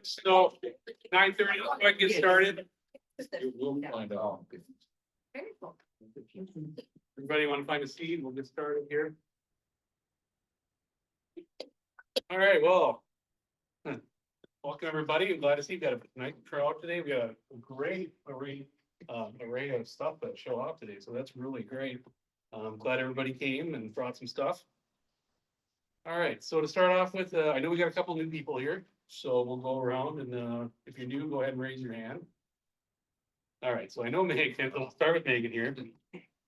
So 9:30, let's go ahead and get started. We'll find out. Very cool. Everybody want to find a seat? We'll get started here. All right, well. Welcome, everybody. I'm glad to see you got a nice crowd today. We got a great array of stuff that show up today, so that's really great. I'm glad everybody came and brought some stuff. All right, so to start off with, I know we got a couple new people here, so we'll go around and if you're new, go ahead and raise your hand. All right, so I know Megan, so we'll start with Megan here.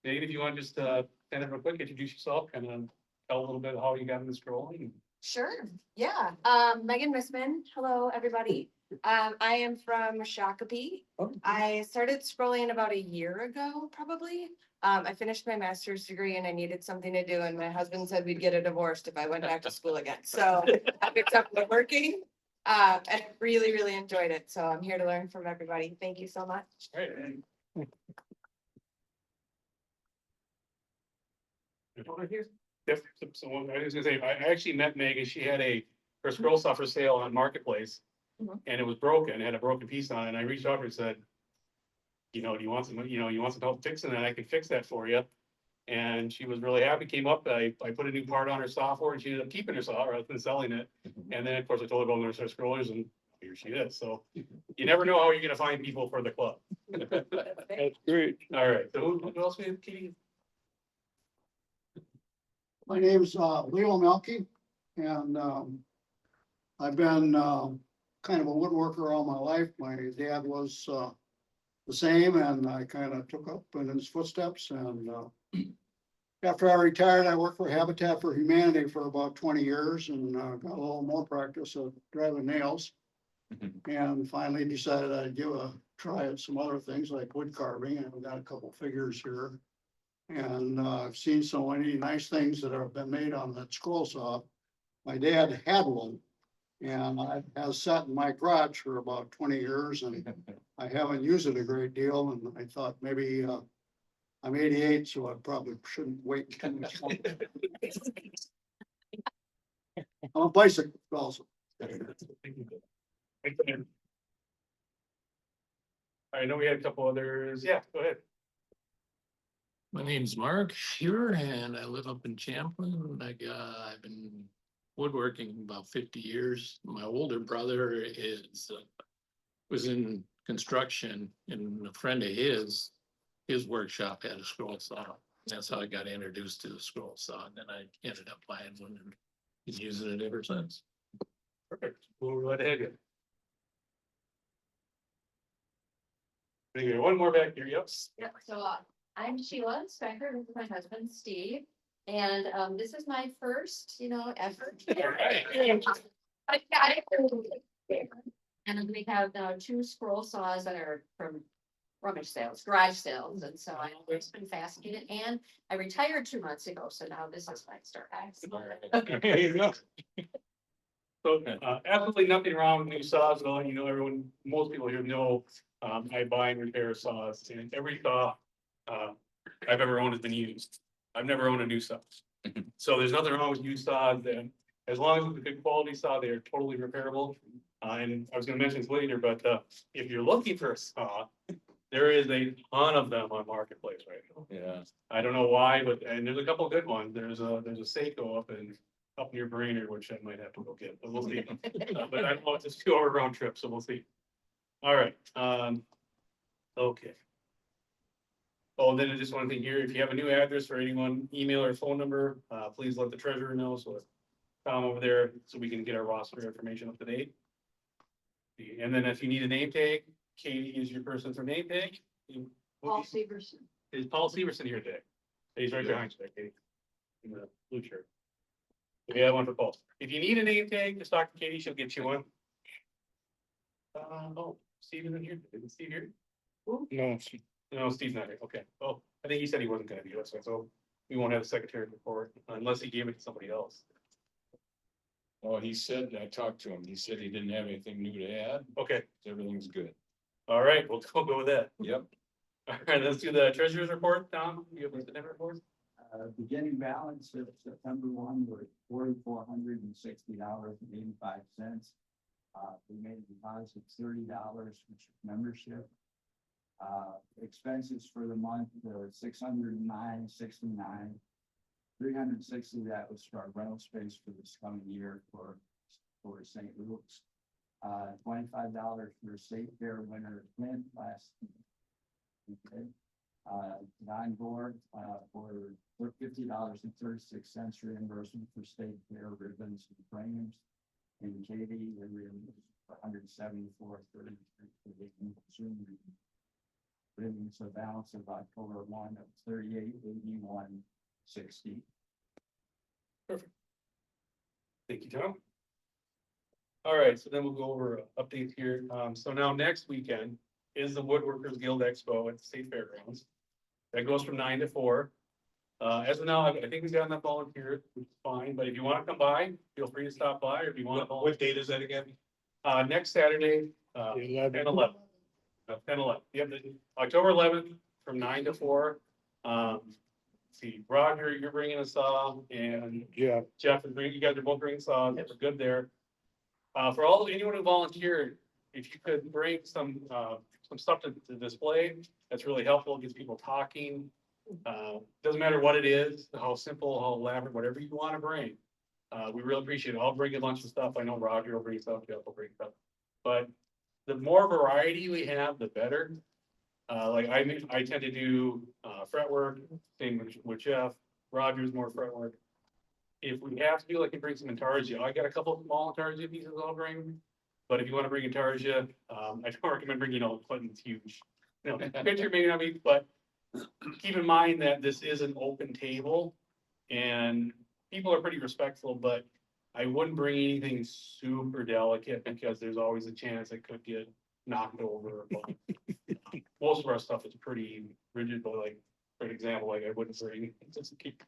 Megan, if you want to just kind of real quick, introduce yourself, kind of tell a little bit how you got into scrolling. Sure, yeah. Megan Missman, hello, everybody. I am from Shakopee. I started scrolling about a year ago, probably. I finished my master's degree and I needed something to do, and my husband said we'd get a divorced if I went back to school again. So I picked up woodworking, and I really, really enjoyed it. So I'm here to learn from everybody. Thank you so much. All right. Yep, so I was gonna say, I actually met Megan, she had her scroll saw for sale on Marketplace. Mhm. And it was broken, it had a broken piece on it, and I reached out to her and said. Do you want some help fixing that? I can fix that for you. And she was really happy, came up, I put a new part on her software and she ended up keeping her saw rather than selling it. And then, of course, I told her about NorthStar scrollers and here she is, so you never know how you're gonna find people for the club. That's great. All right, so who else we have, Katie? My name's Leo Melky, and I've been kind of a woodworker all my life. My dad was the same, and I kind of took up in his footsteps. And after I retired, I worked for Habitat for Humanity for about 20 years and got a little more practice of driving nails. And finally decided I'd give a try at some other things like wood carving, and I've got a couple figures here. And I've seen so many nice things that have been made on that scroll saw. My dad had one, and I has sat in my garage for about 20 years, and I haven't used it a great deal. And I thought maybe I'm 88, so I probably shouldn't wait. I'm a bicycle also. I know we had a couple others, yeah, go ahead. My name's Mark here and I live up in Champlin. I've been woodworking about 50 years. My older brother was in construction, and a friend of his workshop had a scroll saw. That's how I got introduced to the scroll saw, and then I ended up buying one and been using it ever since. Perfect, we'll go ahead. One more back here, yep. Yeah, so I'm Sheila Specker, this is my husband, Steve, and this is my first, effort. All right. I got it. And then we have two scroll saws that are from rummage sales, garage sales, and so I've always been fascinated, and I retired 2 months ago, so now this is my start. There you go. So, absolutely nothing wrong with new saws, though, most people here know, I buy and repair saws, and every saw, I've ever owned has been used. I've never owned a new saw. So there's nothing wrong with used saws, and as long as it's a good quality saw, they are totally repairable. And I was gonna mention this later, but, if you're looking for a saw, there is a ton of them on Marketplace right now. Yeah. I don't know why, and there's a couple of good ones. There's a Seiko up near Brainerd, which I might have to go get, but we'll see. But I don't know, it's a 2 hour round trip, so we'll see. All right, okay. Oh, then I just want to think here, if you have a new address for anyone, email or phone number, please let the treasurer know, so Tom over there, so we can get our roster information up to date. And then if you need a name tag, Katie is your person for name tag. Paul Severson. Is Paul Severson here today? He's right behind you there, Katie. In the blue shirt. We have one for Paul. If you need a name tag, just talk to Katie, she'll get you one. Oh, Steve isn't here. Is Steve here? No. No, Steve's not here. Okay. Oh, I think he said he wasn't gonna be this, so we won't have a secretary report unless he gave it to somebody else. Oh, he said, I talked to him. He said he didn't have anything new to add. Okay, Everything's good. all right, we'll go with that. Yep. All right, let's do the treasurer's report. Tom, you have the different report? Beginning balance of September 1 was $4,460.85. We made a deposit of $30, which is membership. Expenses for the month, $609.69. $360 that was for our rental space for this coming year for St. Luke's. $25 for State Fair winner Clint last. Okay. Non-board, for $50.36 reimbursement for State Fair ribbons and frames. And Katie, the reimbursement for $174.33 for the consumer. Bringing us a balance of October 1 of $38.81.60. Thank you, Tom. All right, so then we'll go over updates here. So now next weekend is the Woodworkers Guild Expo at the State Fairgrounds. That goes from 9 to 4. As of now, I think we've got enough volunteers, which is fine, but if you want to come by, feel free to stop by, or if you want to. What date is that again? Next Saturday, 10/11. 10/11. Yep, October 11th from 9 to 4. Let's see, Roger, you're bringing a saw, and Yeah. Jeff is bringing, you guys are both bringing saws. We're good there. For anyone who volunteered, if you could bring some stuff to display, that's really helpful. It gets people talking. Doesn't matter what it is, how simple, how elaborate, whatever you want to bring. We really appreciate it. I'll bring a bunch of stuff. I know Roger will bring stuff, Jeff will bring stuff. But the more variety we have, the better. Like I tend to do fretwork, same with Jeff. Roger's more fretwork. If we have to do, like, you bring some intarsia, I got a couple of small intarsia pieces I'll bring. But if you want to bring intarsia, I don't recommend bringing, Clinton's huge. Picture maybe not be, but keep in mind that this is an open table and people are pretty respectful, but I wouldn't bring anything super delicate because there's always a chance it could get knocked over. Most of our stuff is pretty rigid, but like, for example, like I wouldn't bring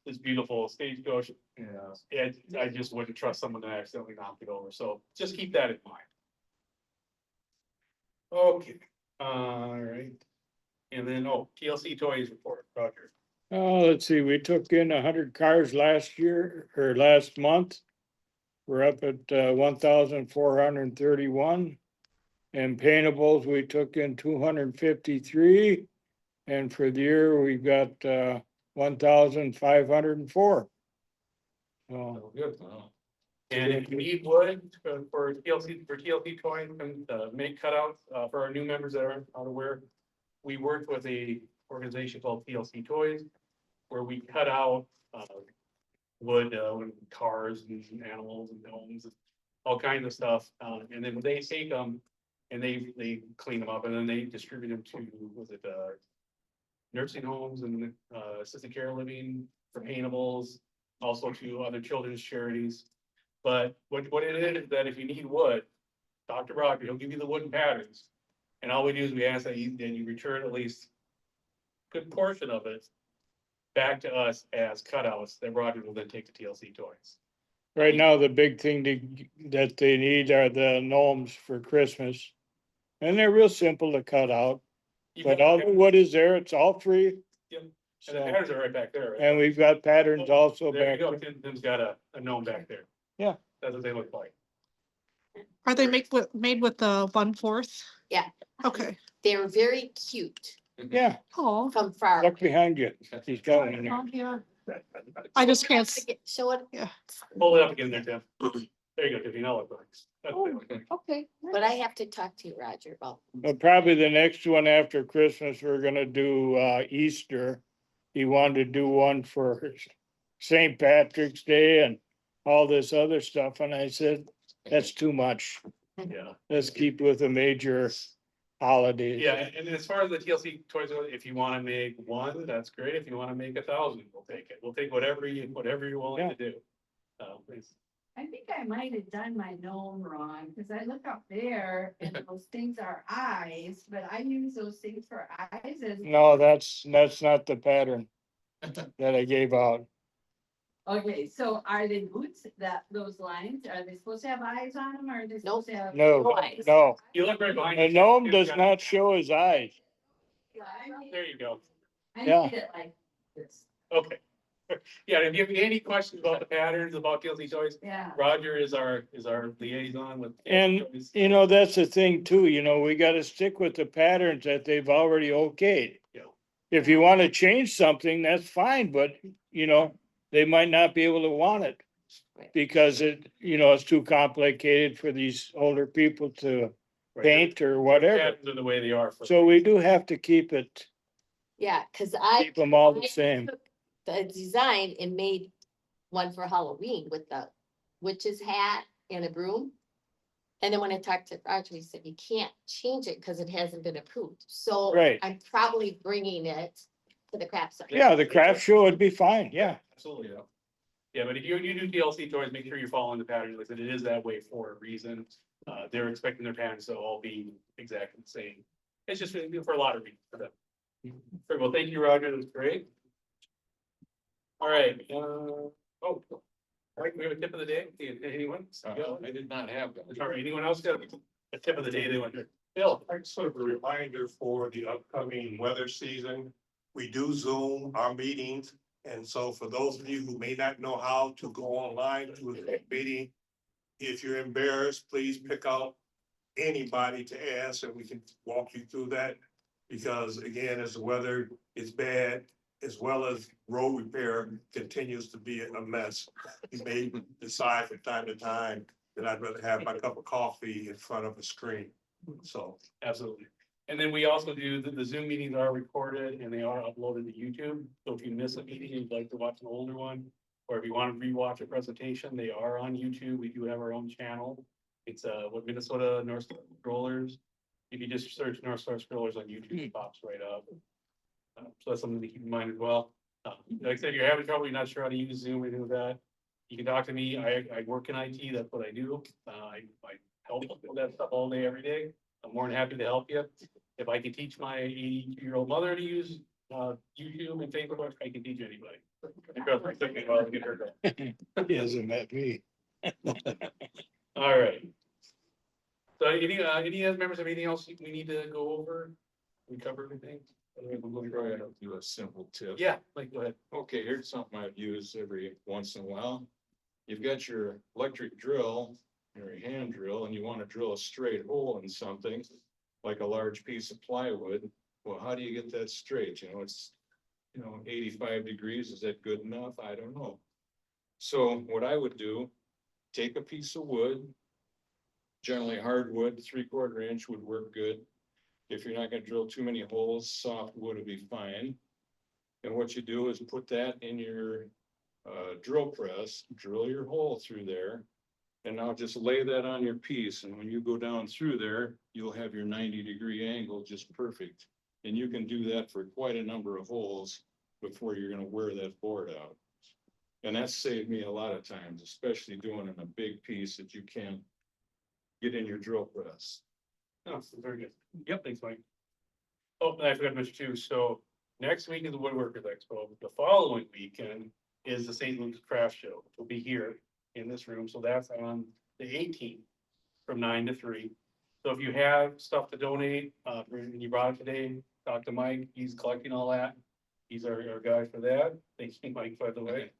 this beautiful stagecoach. Yeah. I just wouldn't trust someone to accidentally knock it over. So just keep that in mind. Okay, all right. And then, TLC Toys report, Roger. Let's see, we took in 100 cars last year or last month. We're up at 1,431. And paintables, we took in 253. And for the year, we've got 1,504. So, Good. And if you need wood for TLC Toys, and make cutouts for our new members that aren't aware, we worked with a organization called TLC Toys, where we cut out wood, cars and animals and homes, and all kinds of stuff. And then they take them and they clean them up, and then they distribute them to, nursing homes and assisted care living for paintables, also to other children's charities. But what it is that if you need wood, Dr. Rocker, he'll give you the wooden patterns. And all we do is we ask that you return at least a good portion of it back to us as cutouts that Roger will then take to TLC Toys. right now, the big thing that they need are the gnomes for Christmas. And they're real simple to cut out, but all the wood is there, it's all free. Yep. And So, the patterns are right back there. Right? and we've got patterns also There you back go. there. Tim's got a gnome back there. Yeah. That's what they look like. Are they made with the 1/4? Yeah. Okay. They're very cute Yeah, Oh. from far. look behind you. He's got one there. Yeah. I just can't. Show it, Hold it up again there, Tim. There you go, Tiffany. Now look like. That's what they look like. Okay. but I have to talk to you, Roger, about. But probably the next one after Christmas, we're gonna do Easter. He wanted to do one for St. Patrick's Day and all this other stuff, and I said, that's too much. Yeah. Let's keep with the major holidays. Yeah, and as far as the TLC toys, if you wanna make one, that's great. If you wanna make 1,000, we'll take it. We'll take whatever you're willing to do. Please. I think I might have done my gnome wrong, because I look up there and those things are eyes, but I use those things for eyes as. No, that's not the pattern that I gave out. Okay, so are they boots, those lines, are they supposed to have eyes on them, or are they supposed to have? No, Eyes. no. You look right behind. A you. gnome Tim's does got- not show his eyes. I There you go. need Yeah. it like this. Okay. Yeah, if you have any questions about the patterns, about TLC toys, Yeah. Roger is our liaison with. And, TLC Toys. you know, that's the thing too, you know, we gotta stick with the patterns that they've already okayed. Yeah. If you wanna change something, that's fine, but, you know, they might not be able to want it. Because it, you know, it's too complicated for these older people to Right. paint or The whatever. patterns are the way they are. So we do have to keep it, Yeah, cause keep them all the I same. took the design and made one for Halloween with the witch's hat and a broom. And then when I talked to Roger, he said, you can't change it because it hasn't been approved. So Right. I'm probably bringing it to the craft site. Yeah, the craft show would be fine, yeah. Absolutely, yeah. Yeah, but if you do TLC toys, make sure you're following the pattern, like I said, it is that way for a reason. They're expecting their patterns to all be exactly the same. It's just for a lot of reasons for them. Very well, thank you, Roger, that's great. All right, all right, we have a tip of the day, anyone? I did not have that. All right, anyone else got a tip of the day they want to? Bill? Sort of a reminder for the upcoming weather season. We do Zoom our meetings. And so for those of you who may not know how to go online to a meeting, if you're embarrassed, please pick out anybody to ask and we can walk you through that. Because again, as the weather is bad, as well as road repair continues to be a mess, you may decide from time to time that I'd rather have my cup of coffee in front of a screen. So. Absolutely. And then we also do, the Zoom meetings are recorded and they are uploaded to YouTube. So if you miss a meeting, and you'd like to watch an older one, or if you want to rewatch a presentation, they are on YouTube. We do have our own channel. It's what Minnesota NorthStar Strollers. If you just search NorthStar Strollers on YouTube, it pops right up. So that's something to keep in mind as well. Like I said, if you're having trouble, you're not sure how to use Zoom or anything like that, you can talk to me. I work in IT, that's what I do. I help with that stuff all day, every day. I'm more than happy to help you. If I can teach my 82-year-old mother to use YouTube and Facebook, I can teach anybody. It took me a while to get her going. He hasn't met me. All right. So any other members have anything else we need to go over? We cover everything? Try to do a simple tip. Yeah, like, go ahead. Okay, here's something I've used every once in a while. You've got your electric drill, your hand drill, and you want to drill a straight hole in something, like a large piece of plywood. Well, how do you get that straight? You know, it's, 85 degrees. Is that good enough? I don't know. So what I would do, take a piece of wood, generally hardwood, 3/4 inch would work good. If you're not gonna drill too many holes, soft wood would be fine. And what you do is put that in your drill press, drill your hole through there. And now just lay that on your piece, and when you go down through there, you'll have your 90-degree angle just perfect. And you can do that for quite a number of holes before you're gonna wear that board out. And that's saved me a lot of times, especially doing in a big piece that you can't get in your drill press. Oh, very good. Yep, thanks, Mike. Oh, and I forgot to mention too, so next week is the Woodworkers Expo. The following weekend is the St. Luke's Craft Show, which will be here in this room. So that's on the 18th from 9 to 3. So if you have stuff to donate, and you brought it today, talk to Mike. He's collecting all that. He's our guy for that. Thank you, Mike, by the way.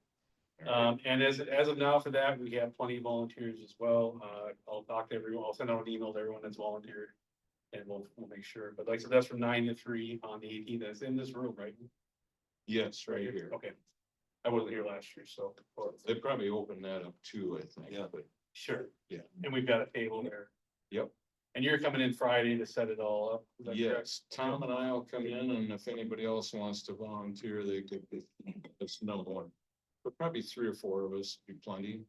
And as of now for that, we have plenty of volunteers as well. I'll talk to everyone. I'll send out an email to everyone that's volunteered. And we'll make sure. But like I said, that's from 9 to 3 on the 18th. That's in this room, right? Yes, right here. Okay. I wasn't here last year, so. They probably opened that up too, I think. Yeah, but sure. Yeah. And we've got a table there. Yep. And you're coming in Friday to set it all up. Is that correct? Yes, Tom and I will come in, and if anybody else wants to volunteer, they could, that's number one. But probably 3 or 4 of us would be plenty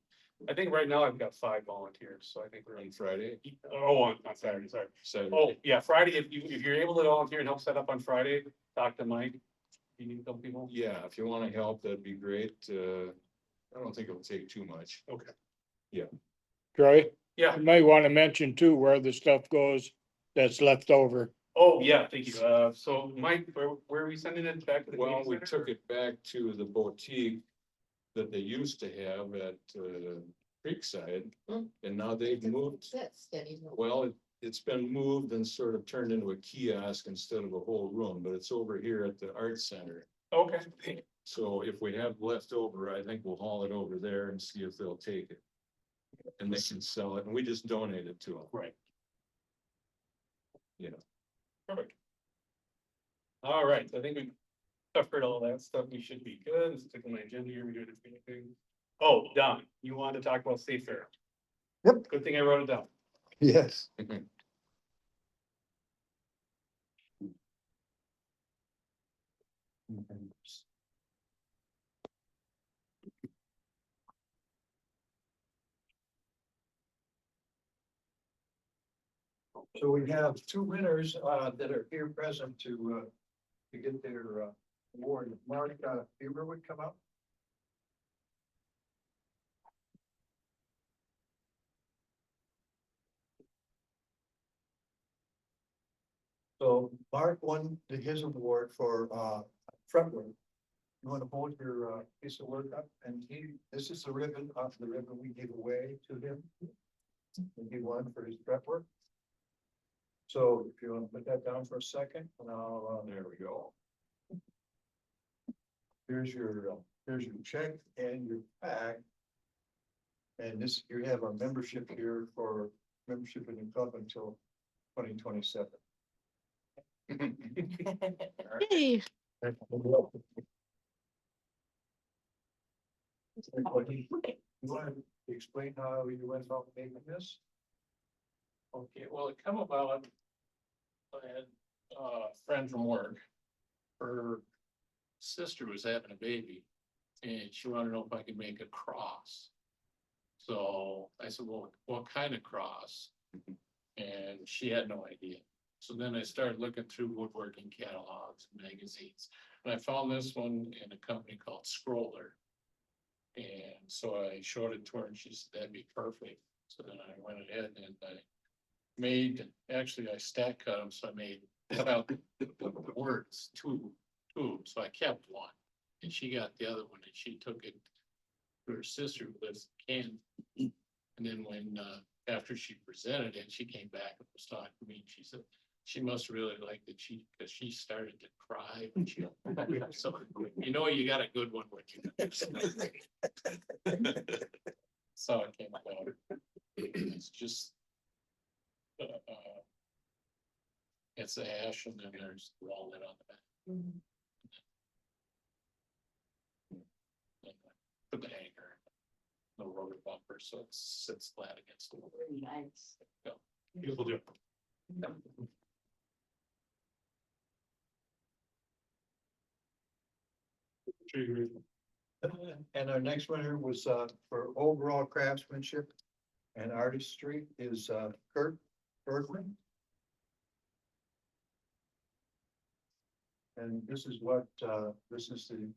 I think right now I've got 5 volunteers, so I think we're on Friday. on Saturday, sorry. Saturday. Oh, yeah, Friday, if you're able to volunteer and help set up on Friday, talk to Mike. You need a couple people? Yeah, if you want to help, that'd be great. I don't think it'll take too much. Okay. Troy, Yeah, you might wanna mention too where the stuff goes that's left over. oh, yeah, thank you. So Mike, where are we sending it back to the? Well, community we center? took it back to the boutique that they used to have at Creekside, and now they've moved. That's steady. Well, it's been moved and sort of turned into a kiosk instead of a whole room, but it's over here at the art center. Okay. So if we have left over, I think we'll haul it over there and see if they'll take it. And they can sell it, and we just donate it to them. Right. Yeah. Perfect. All right, so I think we covered all that stuff. We should be good. Let's take my agenda here. We do anything. Oh, Don, you wanted to talk about State Fair? Yep. Good thing I wrote it down. Yes. So we have two winners that are here present to get their award. Mark Huber would come up. So Mark won his award for frontwork. You want to hold your piece of work up, and this is the ribbon off the ribbon we give away to him. And he won for his prep work. So if you want to put that down for a second, and there we go. Here's your check and your pack. And this, you have our membership here for membership in the club until 2027. Yay. You want to explain how you went about making this? Okay, well, it come about. I had a friend from work. Her sister was having a baby and she wanted to know if I could make a cross. So I said, well, what kind of cross? And she had no idea. So then I started looking through woodworking catalogs and magazines. And I found this one in a company called Scroller. And so I showed it to her and she said, that'd be perfect. So then I went ahead and I made, actually I stack cut them, so I made, cut out the words, two, so I kept one. And she got the other one and she took it to her sister who lives in Canton. And then when, after she presented it, she came back and was talking to me and she said, she must really like that because she started to cry when she, so, you know, you got a good one when you. So it came about. It's just. It's the ash and then there's the walnut on the back. And I put the anchor, the rubber bumper, so it sits flat against the wall. Nice. Beautiful job. And our next winner was for overall craftsmanship and artistry is Kurt Bergman. And this is what this is the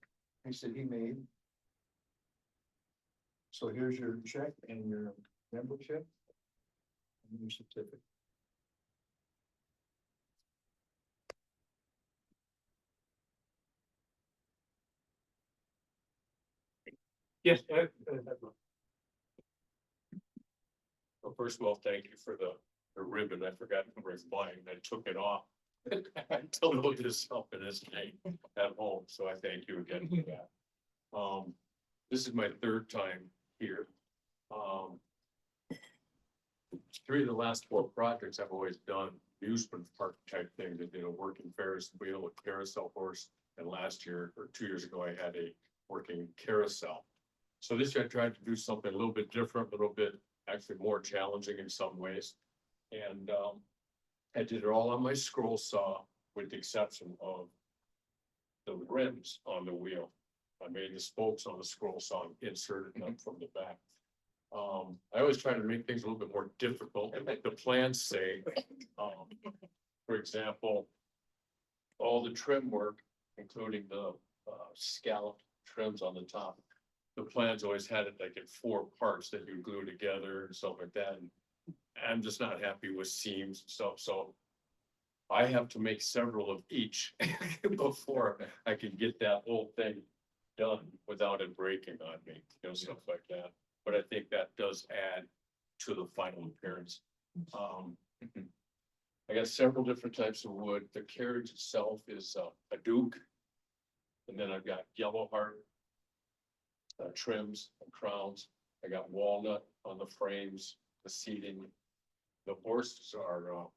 piece that he made. So here's your check and your membership and your certificate. Yes. Well, first of all, thank you for the ribbon. I forgot who was buying. I took it off. I still know this up in his name at home, so I thank you again for that. This is my third time here. 3 of the last 4 projects I've always done amusement park type things. I did a working Ferris wheel, a carousel horse, and last year or 2 years ago, I had a working carousel. So this year I tried to do something a little bit different, a little bit actually more challenging in some ways. And I did it all on my scroll saw with the exception of the rims on the wheel. I made the spokes on the scroll saw and inserted them from the back. I always try to make things a little bit more difficult, like the plans say. For example, all the trim work, including the scalloped trims on the top. The plans always had it like in 4 parts that you glue together and stuff like that. And I'm just not happy with seams and stuff, so I have to make several of each before I can get that whole thing done without it breaking on me, you know, stuff like that. But I think that does add to the final appearance. I got several different types of wood. The carriage itself is a Duke. And then I've got yellow heart trims and crowns. I got walnut on the frames, the seating. The horses are,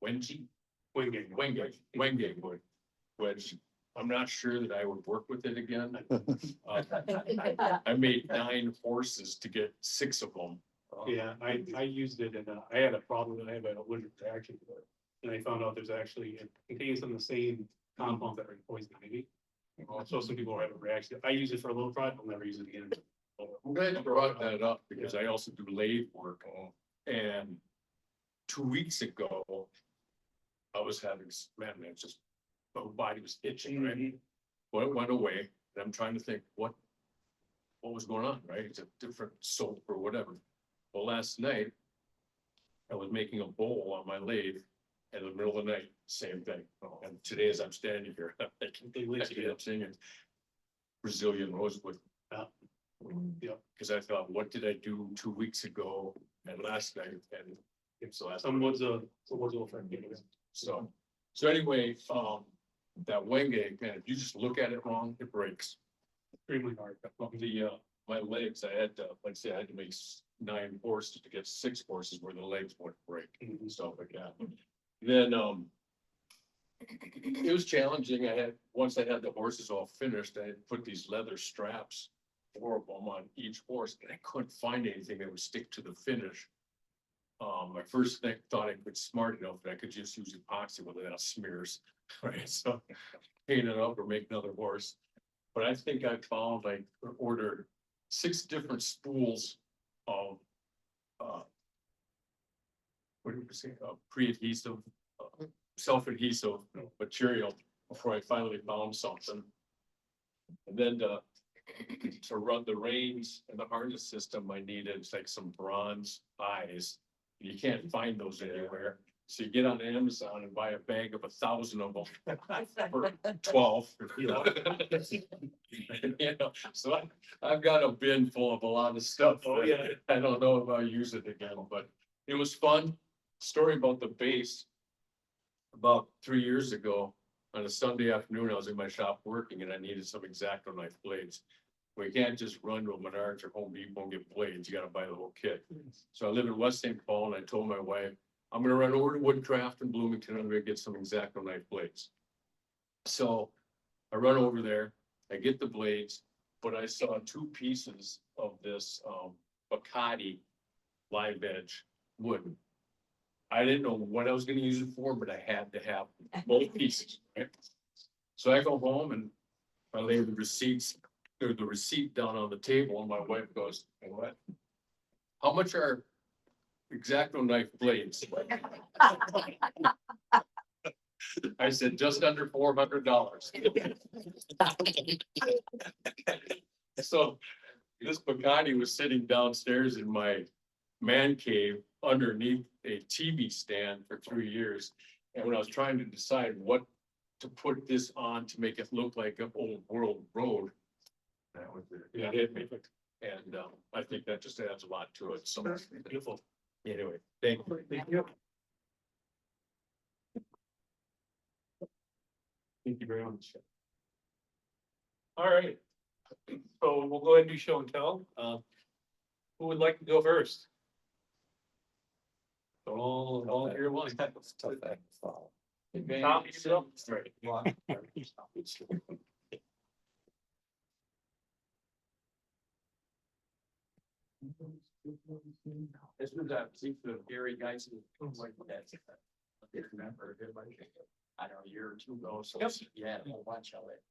Wengie, Wingate. Wingate wood, which I'm not sure that I would work with it again. I made 9 horses to get 6 of them. Yeah, I used it and I had a problem that I have an allergic reaction to it. And I found out there's actually, it contains some of the same compounds that are in poison ivy. So some people have a reaction. I use it for a little product, I'll never use it again. I'm glad you brought that up because I also do lathe work. And 2 weeks ago, I was having, man, it's just, my body was itching, right? Well, it went away, and I'm trying to think what was going on, right? It's a different soap or whatever. Well, last night, I was making a bowl on my lathe, and in the middle of the night, same thing. And today, as I'm standing here, I'm seeing it. Brazilian rosewood. Yeah. Cause I thought, what did I do 2 weeks ago and last night? And it's the last. Some woods will affect you. So anyway, that Wenge, man, if you just look at it wrong, it breaks. Extremely hard. My legs, I had to, like I said, I had to make 9 horses to get 6 horses where the legs wouldn't break and stuff like that. Then, it was challenging. Once I had the horses all finished, I had put these leather straps, 4 of them on each horse, and I couldn't find anything that would stick to the finish. My first thing thought I could smart enough that I could just use epoxy with it, smears, right? So paint it up or make another horse. But I think I found, I ordered 6 different spools of, what do you say, pre-adhesive, self-adhesive material before I finally found something. And then to run the reins and the harness system, I needed like some bronze eyes. You can't find those anywhere. So you get on Amazon and buy a bag of 1,000 of them for 12. You know, so I've got a bin full of a lot of stuff. Oh, yeah. I don't know if I'll use it again, but it was fun. Story about the base. About 3 years ago, on a Sunday afternoon, I was in my shop working and I needed some X-Acto knife blades. We can't just run to a Menards or Home Depot and get blades. You gotta buy the whole kit. So I live in West St. Paul and I told my wife, I'm gonna run over to Woodcraft in Bloomington. I'm gonna get some X-Acto knife blades. So I run over there, I get the blades, but I saw 2 pieces of this Bacardi live edge wood. I didn't know what I was gonna use it for, but I had to have both pieces, right? So I go home and I lay the receipt down on the table and my wife goes, "Hey, what? How much are X-Acto knife blades?" I said, just under $400. So this Bacardi was sitting downstairs in my man cave underneath a TV stand for 3 years. And when I was trying to decide what to put this on to make it look like an old world road, that was it. It hit me. And I think that just adds a lot to it. So beautiful. Anyway, thank you. Thank you. Thank you very much. All right. So we'll go ahead and do show and tell. Who would like to go first? All here one. Tom, you go. Right. This was a secret of Gary Geisen. Like that. I remember it like, I don't know, a year or 2 ago, so yeah, a whole bunch of it.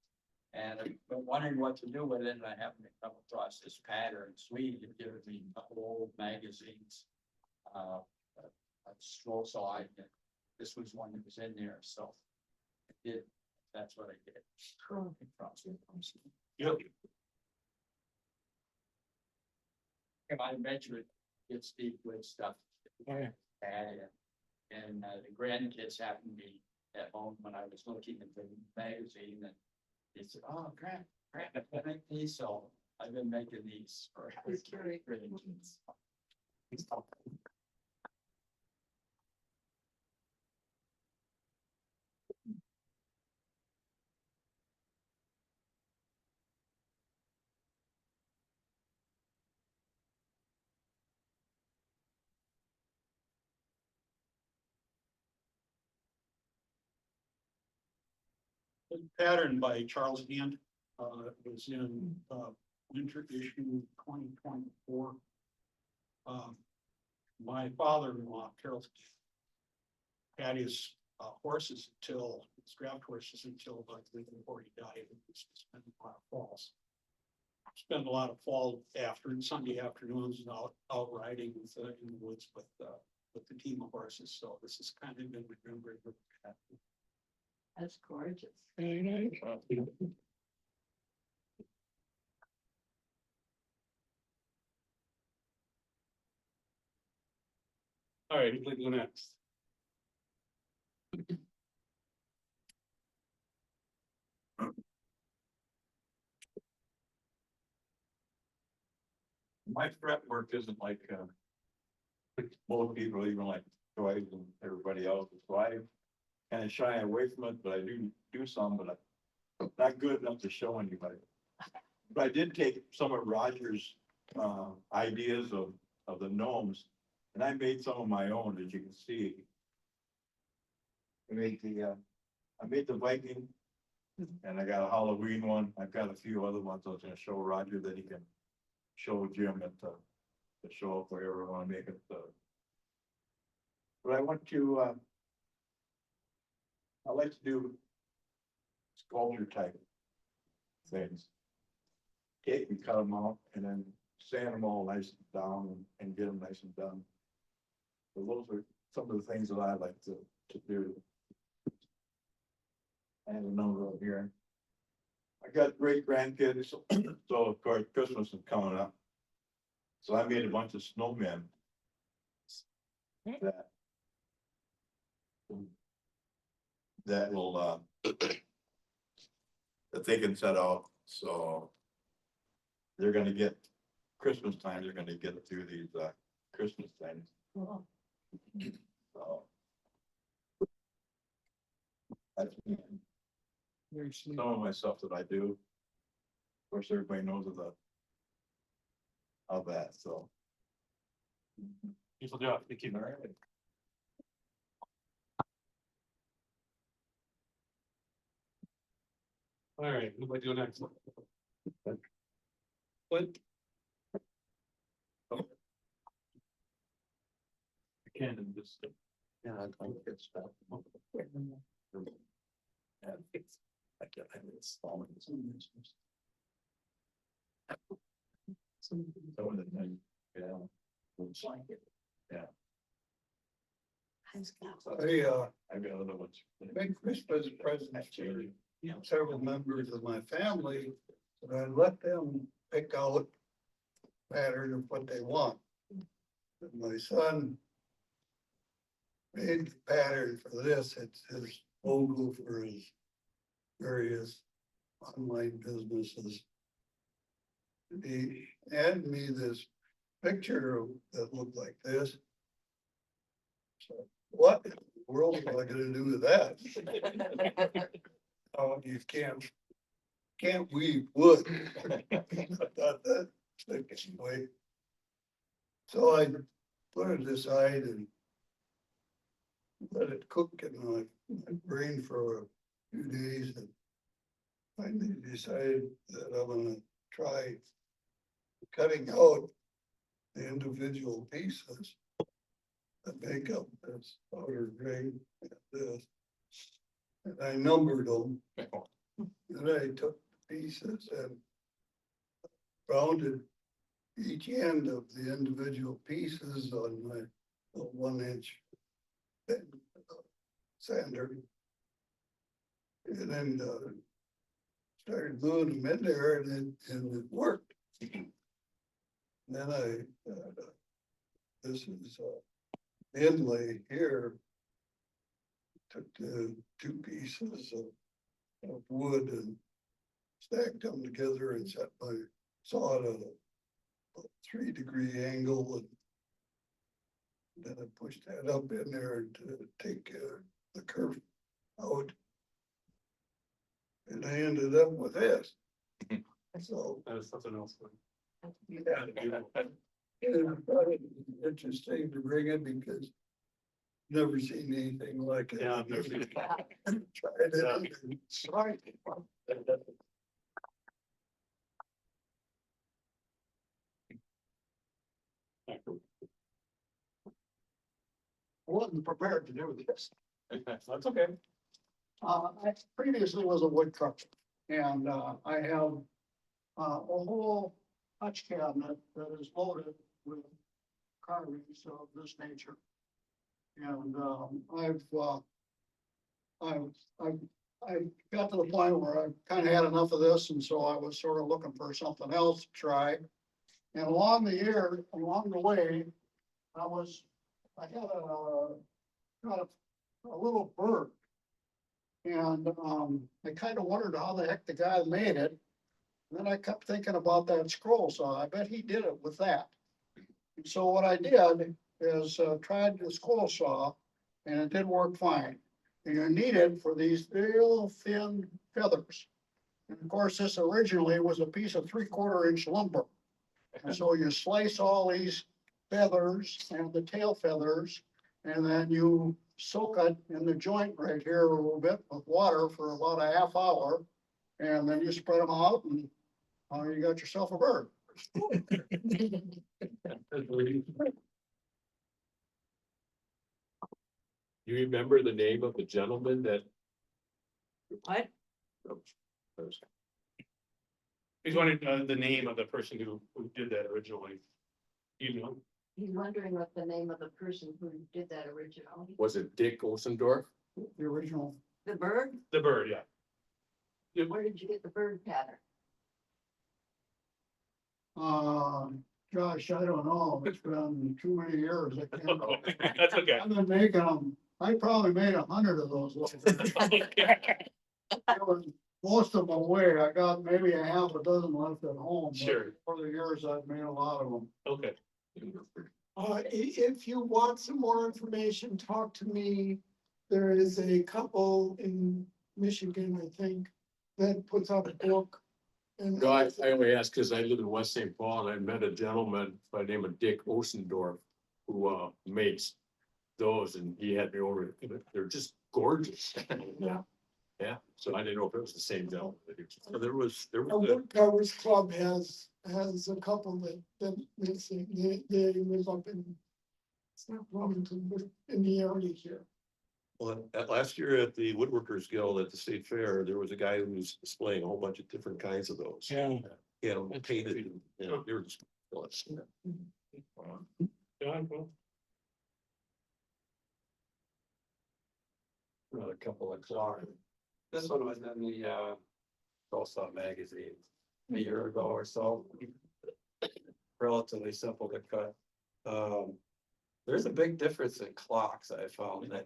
And I've been wondering what to do with it, and I happened to come across this pattern, Swede, it gives me a couple old magazines. A stroll saw, and this was one that was in there, so. I did, that's what I did. Yep. If I mentioned it's deep with stuff. And the grandkids happened to be at home when I was looking at the magazine and they said, oh, crap, I make these, so I've been making these for grandkids. pattern by Charles Hand, it was in, winter issue 2024. My father-in-law, Carol, had his, horses until, his draft horses until, before he died. He spent a lot of falls. Spend a lot of fall Sunday afternoons out riding with, in the woods with the team of horses, so this is kind of been remembered. That's gorgeous. Very nice. All right, who'd like to go next? My fret work isn't like, most people, even like Joyce and everybody else, so I kind of shy away from it, but I do some, but I'm not good enough to show anybody. But I did take some of Roger's, ideas of the gnomes, and I made some of my own, as you can see. I made the Viking, and I got a Halloween one, I've got a few other ones I was gonna show Roger that he can show Jim at the show up wherever I wanna make it, but I want to, I like to do sculpture type things. Take and cut them out and then sand them all nice and down and get them nice and done. So those are some of the things that I like to do. I have a number of here. I got great grandkids, so of course Christmas is coming up. So I made a bunch of snowmen. That will, that they can set out, so. They're gonna get, Christmas time, they're gonna get through these, Christmas things, Cool. so. That's some of my stuff that I do. Of course, everybody knows of that, so. Beautiful job, thank you. All right. All right, who'd like to go next? Clint? Again, and just, yeah, I get stuff. Yeah, I get, I mean, it's falling. Some of the things, yeah. Looks like it. Yeah. I I've got other ones. make Christmas presents to several members of my family, and I let them pick out pattern of what they want. And my son made the pattern for this, it's his logo for his various online businesses. He handed me this picture that looked like this. So what in the world am I gonna do with that? Oh, you can't weave wood. That way. So I put it aside and let it cook in my brain for a few days and finally decided that I'm gonna try cutting out the individual pieces that make up this outer grain and this. And I numbered them. And I took pieces and rounded each end of the individual pieces on my 1-inch sander. And then started gluing them in there and it worked. Then this is inlay here. Took the two pieces of wood and stacked them together and set my saw at a 3-degree angle and then I pushed that up in there to take the curve out. And I ended up with this. So. That was something else. Yeah. And I thought it was interesting to bring it because Never seen anything like it. Yeah, I've never seen it. Tried it. Sorry. I wasn't prepared to do this. That's okay. I previously was a wood truck and, I have, a whole touch cabinet that is loaded with carvings of this nature. And, I got to the point where I kind of had enough of this, and so I was sort of looking for something else to try. And along the way, I got a little bird. And, I kind of wondered how the heck the guy made it. And then I kept thinking about that scroll saw. I bet he did it with that. And so what I did is, tried the scroll saw, and it did work fine. And you need it for these real thin feathers. And of course, this originally was a piece of 3/4 inch lumber. And so you slice all these feathers and the tail feathers, and then you soak it in the joint right here a little bit with water for about a half hour. And then you spread them out and, you got yourself a bird. You remember the name of the gentleman that? What? He's wondering, the name of the person who did that originally. You know, He's wondering what the name of the person who did that originally. Was it Dick Osendorf? The original. The bird? the bird, yeah. Where did you get the bird pattern? Gosh, I don't know. It's been too many years. I can't remember. That's okay. I've been making them. I probably made 100 of those. Most of them away. I got maybe a half a dozen left at home. but Sure. Over the years, I've made a lot of them. Okay. If you want some more information, talk to me. There is a couple in Michigan, I think, that puts out a book. And No, I only asked because I live in West St. Paul and I met a gentleman by the name of Dick Osendorf who makes those, and he had me over. They're just gorgeous. Yeah. Yeah, so I didn't know if it was the same gentleman. So there was a Woodcovers Club has a couple that makes it, they live up in. It's not Wilmington, but in the area here. Well, last year at the Woodworkers Guild at the State Fair, there was a guy who was displaying a whole bunch of different kinds of those. Yeah. He had them painted, and, you know, they were just. John, well, Another couple of clocks. This one was in the NorthStar magazine a year ago or so. Relatively simple to cut. There's a big difference in clocks I found that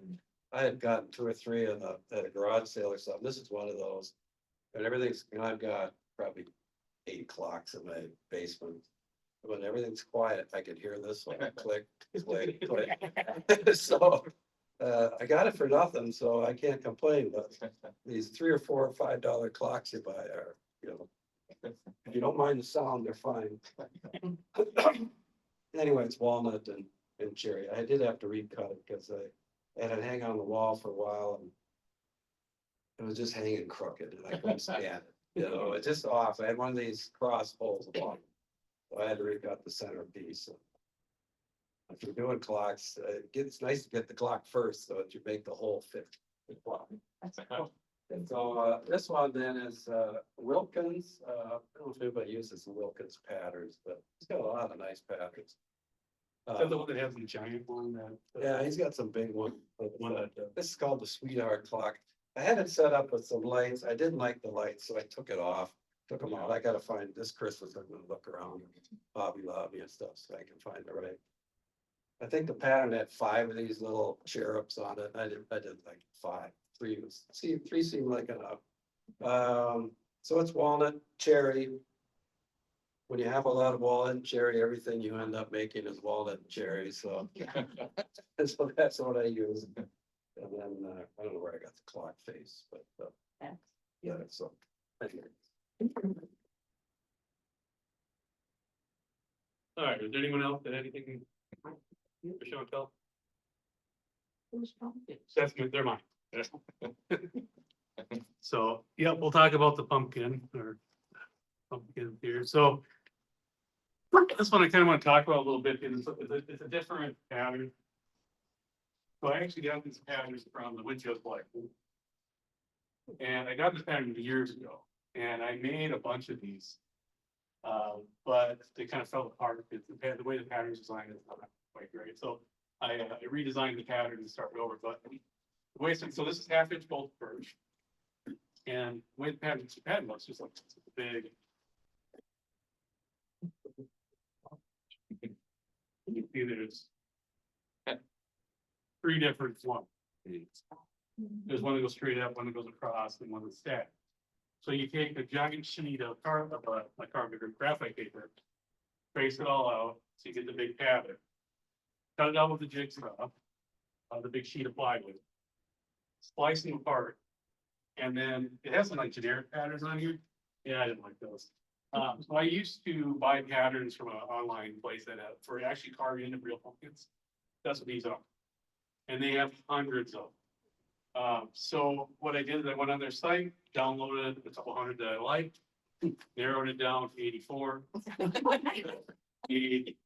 I had gotten 2 or 3 at a garage sale or something. This is one of those. And everything's, you know, I've got probably 8 clocks in my basement. When everything's quiet, I can hear this one click, click, click. So I got it for nothing, so I can't complain, but these $3 or $4 or $5 clocks you buy are, you know, if you don't mind the sound, they're fine. Anyway, it's walnut and cherry. I did have to recut it because I had it hang on the wall for a while and it was just hanging crooked and I couldn't stand it. You know, it's just off. I had one of these cross holes along. So I had to recut the centerpiece. If you're doing clocks, it's nice to get the clock first so that you make the hole fit the clock. And so this one then is Wilkins. I don't know if anybody uses the Wilkins patterns, but it's got a lot of nice patterns. is that the one that has the giant one that? Yeah, he's got some big one. But, One that, this is called the Sweetheart Clock. I had it set up with some lights. I didn't like the lights, so I took it off. Took them out. I gotta find this Christmas. I'm gonna look around Hobby Lobby and stuff so I can find the right. I think the pattern had 5 of these little cherubs on it. I did like 5. 3 seemed like enough. So it's walnut, cherry. When you have a lot of walnut and cherry, everything you end up making is walnut and cherry, so. And so that's what I use. And then, I don't know where I got the clock face, but, yeah, so. Anyway. All right, is there anyone else that had anything? For Chantel? Who's pumpkins? That's good, they're mine. So, yeah, we'll talk about the pumpkin or pumpkin here, so. This one I kind of want to talk about a little bit, because it's a different pattern. So I actually got these patterns from the windshield collection. And I got this pattern years ago, and I made a bunch of these. But they kind of fell apart, because the way the pattern is designed is not quite great, so I redesigned the pattern and started over, but. The way, so this is half-inch bolt birch. And the way the pattern looks, just like it's big. You see there's three different ones. There's one that goes straight up, one that goes across, and one that's stacked. So you take a giant sheet of carbon, like carbon or graphite paper, trace it all out, so you get the big pattern. Cut it out with the jigsaw, the big sheet of plywood. Slice them apart. And then it has some like generic patterns on here. Yeah, I didn't like those. So I used to buy patterns from an online place that for actually carving into real pumpkins. That's what these are. And they have hundreds of them. So what I did is I went on their site, downloaded a couple hundred that I liked, narrowed it down to 84. 28.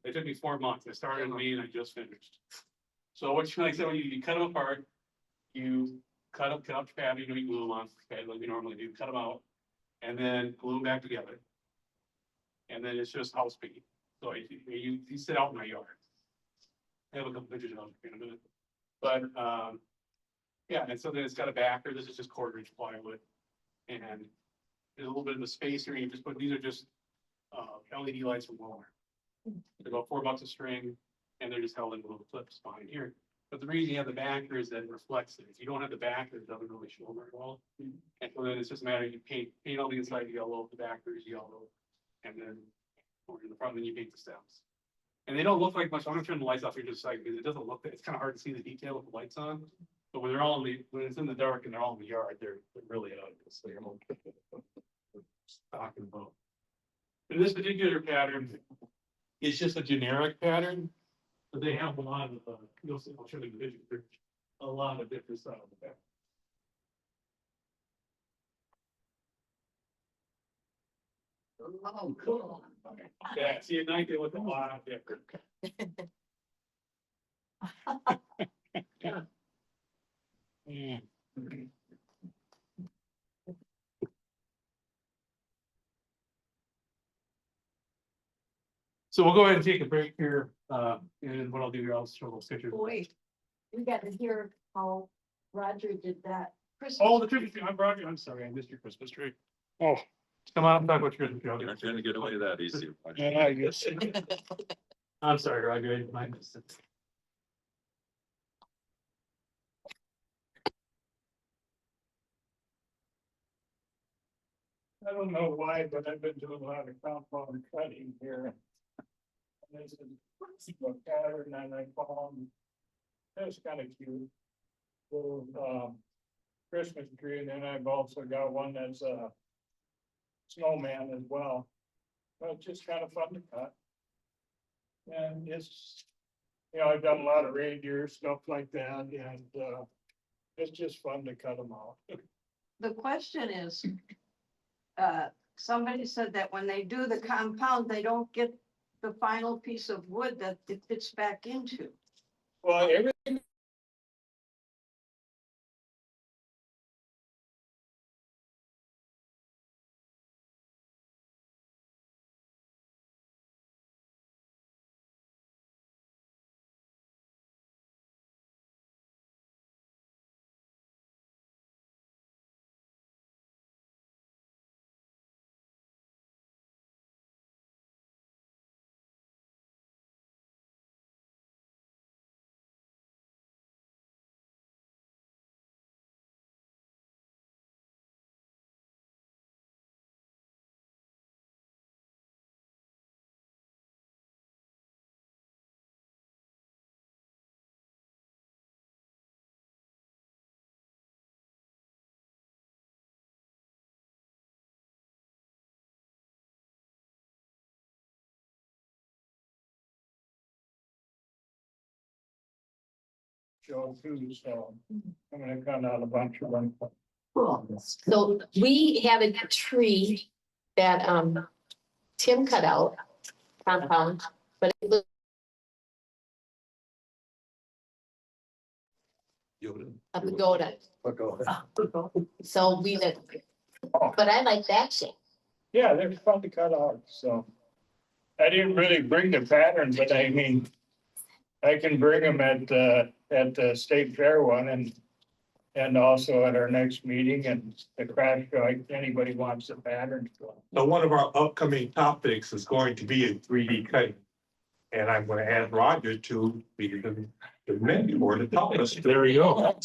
It took me 4 months. I started in May and I just finished. So what you like, so you cut them apart, you cut up the pattern, you glue them on, okay, like we normally do, cut them out, and then glue them back together. And then it's just house paint. So you sit out in my yard. I have a couple pictures of it in a minute. But yeah, and so then it's got a backer. This is just 1/4-inch plywood. And there's a little bit of the spacer. You just put, these are just LED lights from Walmart. They're about $4 a string, and they're just held in little clips behind here. But the reason you have the backer is that it reflects it. If you don't have the backer, it doesn't really show very well. And so then it's just a matter, you paint all the inside yellow, the backer is yellow, and then over in the front, then you paint the stems. And they don't look like much. I'm gonna turn the lights off here just a second, because it doesn't look, it's kind of hard to see the detail with the lights on. But when they're all when it's in the dark and they're all in the yard, they're really obvious. So you're talking about. In this particular pattern, it's just a generic pattern, but they have a lot of, you'll see, I'll show you the vision, there's a lot of different styles of pattern. Oh, cool. Yeah, see, at night they look a lot different. Yeah. So we'll go ahead and take a break here, and what I'll do here, I'll show those pictures. Wait, we got to hear how Roger did that. Oh, the Christmas tree, I'm sorry, I missed your Christmas tree. Oh, Come on, talk about your Christmas tree. You're not gonna get away that easy. yeah, I guess. I'm sorry, Roger, I missed it. I don't know why, but I've been doing a lot of compound cutting here. And this is a pattern and I found, that's kind of cute. Little, Christmas tree, and then I've also got one that's a snowman as well. But it's just kind of fun to cut. And it's, I've done a lot of reindeer, stuff like that, and, it's just fun to cut them out. The question is, somebody said that when they do the compound, they don't get the final piece of wood that it fits back into. Well, everything show too, so I'm gonna cut out a bunch of them. So we have a tree that Tim cut out, compound, but it looks a pagoda. So we did, but I like that shape. Yeah, they're fun to cut out, so. I didn't really bring the pattern, but I mean, I can bring them at the state fair one and also at our next meeting and the craft show, if anybody wants the pattern. So one of our upcoming topics is going to be in 3D cutting. And I'm gonna ask Roger to be the mentor to help us. There you go.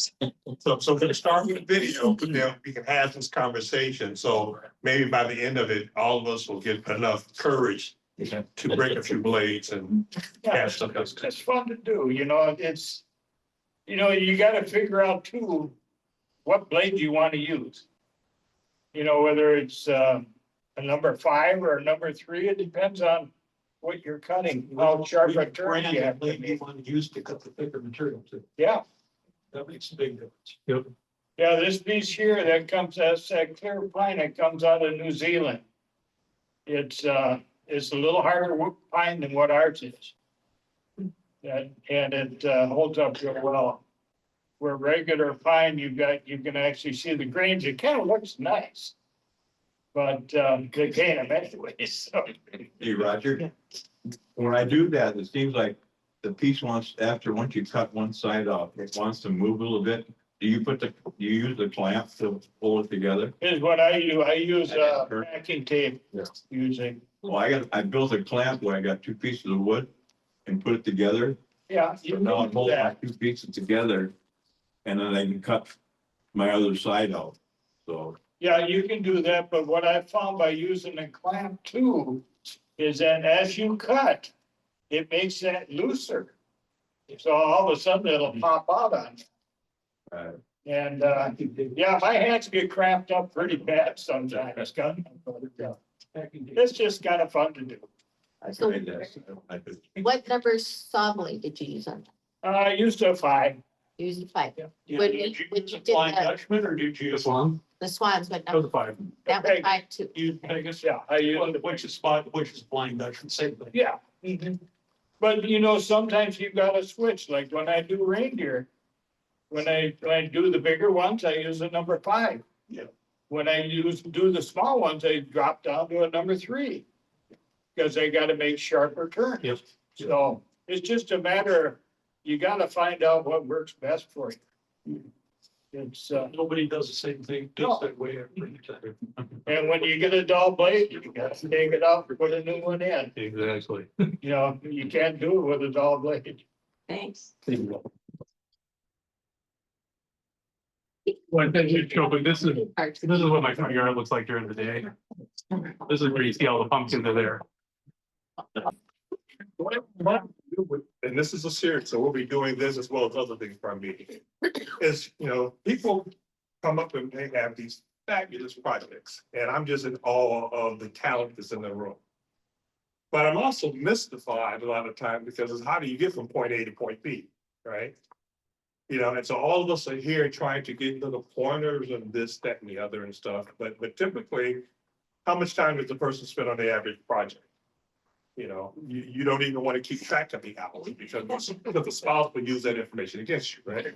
So we're gonna start with a video, but then we can have this conversation. So maybe by the end of it, all of us will get enough courage to break a few blades and Yeah, cast some. it's fun to do, you know, it's, you know, you gotta figure out too, what blade you wanna use. You know, whether it's a number 5 or a number 3, it depends on what you're cutting, how sharp a turn you have. You want to use to cut the thicker material too. Yeah, That makes a big difference. Yep. yeah, this piece here that comes, that's that clear pine that comes out of New Zealand. It's a little harder wood pine than what ours is. And it holds up real well. Where regular pine, you can actually see the grains, it kind of looks nice. But they can't anyway, so. Hey, Roger, when I do that, it seems like the piece wants, once you cut one side off, it wants to move a little bit. Do you use the clamp to pull it together? Here's what I use packing tape usually. Well, I built a clamp where I got 2 pieces of wood and put it together. Yeah, So you now I can do hold my that. 2 pieces together and then I can cut my other side out, so. Yeah, you can do that, but what I found by using a clamp too is that as you cut, it makes that looser. So all of a sudden it'll pop out on you. And yeah, my hands get cramped up pretty bad sometimes. It's just kind of fun to do. I tried that. What number saw blade did you use on? I used a 5. Use the 5. Yeah. When Did you use did a Flying the- Dutchman or did you use one? The swans, but That was a 5. that was 5 too. You, I guess, yeah, I used. Which is Flying Dutchman, same thing. Yeah. But you know, sometimes you've got to switch, like when I do reindeer. When I do the bigger ones, I use a number 5. Yeah. When I do the small ones, I drop down to a number 3. Because I gotta make sharper turns. Yep. So it's just a matter, of you gotta find out what works best for you. It's, Nobody does the same thing, No. that way every time. and when you get a dull blade, you gotta take it out and put a new one in. Exactly. You know, you can't do it with a dull blade. Thanks. Well, thank you, Joe, but this is what my front yard looks like during the day. This is where you see all the pumpkins are there. And this is a series, so we'll be doing this as well as other things from me. Is, you know, people come up and they have these fabulous projects, and I'm just in awe of the talent that's in the room. But I'm also mystified a lot of times because it's how do you get from point A to point B, right? You know, and so all of us are here trying to get little pointers and this, that, and the other and stuff, but typically, how much time does the person spend on the average project? You know, you don't even want to keep track of the hours because the spouse will use that information against you, right?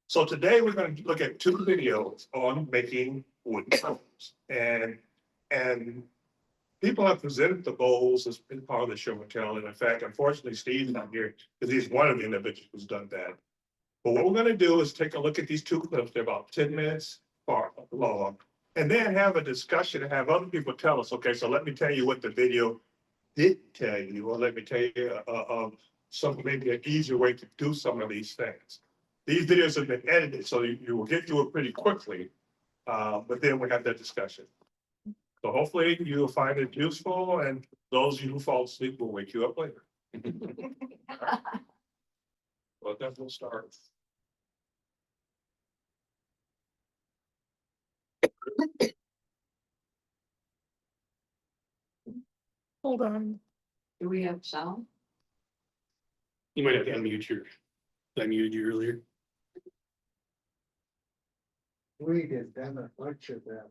So today we're going to look at 2 videos on making wooden bowls. And people have presented the bowls as part of the show and tell. And in fact, unfortunately, Steve's not here because he's one of the individuals who's done that. But what we're going to do is take a look at these 2 clips. They're about 10 minutes long. And then have a discussion and have other people tell us, okay, so let me tell you what the video didn't tell you, or let me tell you some maybe an easier way to do some of these things. These videos have been edited, so you will get through it pretty quickly, but then we have that discussion. So hopefully you'll find it useful, and those of you who fall asleep will wake you up later. Well, then we'll start. Hold on. Do we have sound? You might have to unmute your, I muted you earlier. We did, then a bunch of them.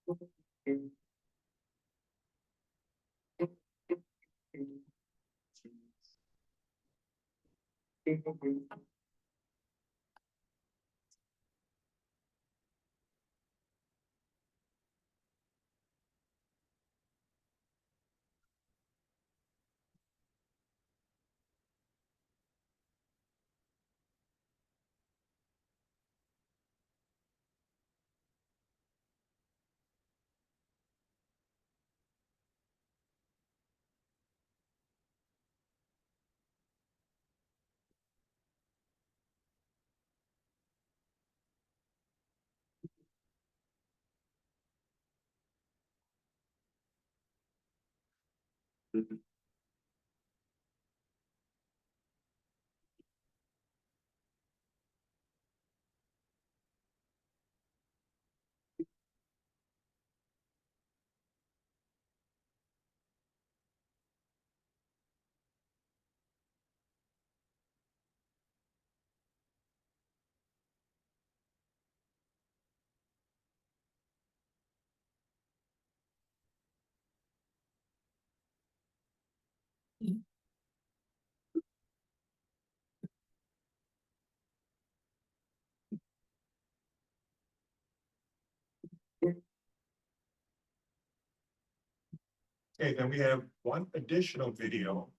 Okay, then we have one additional video.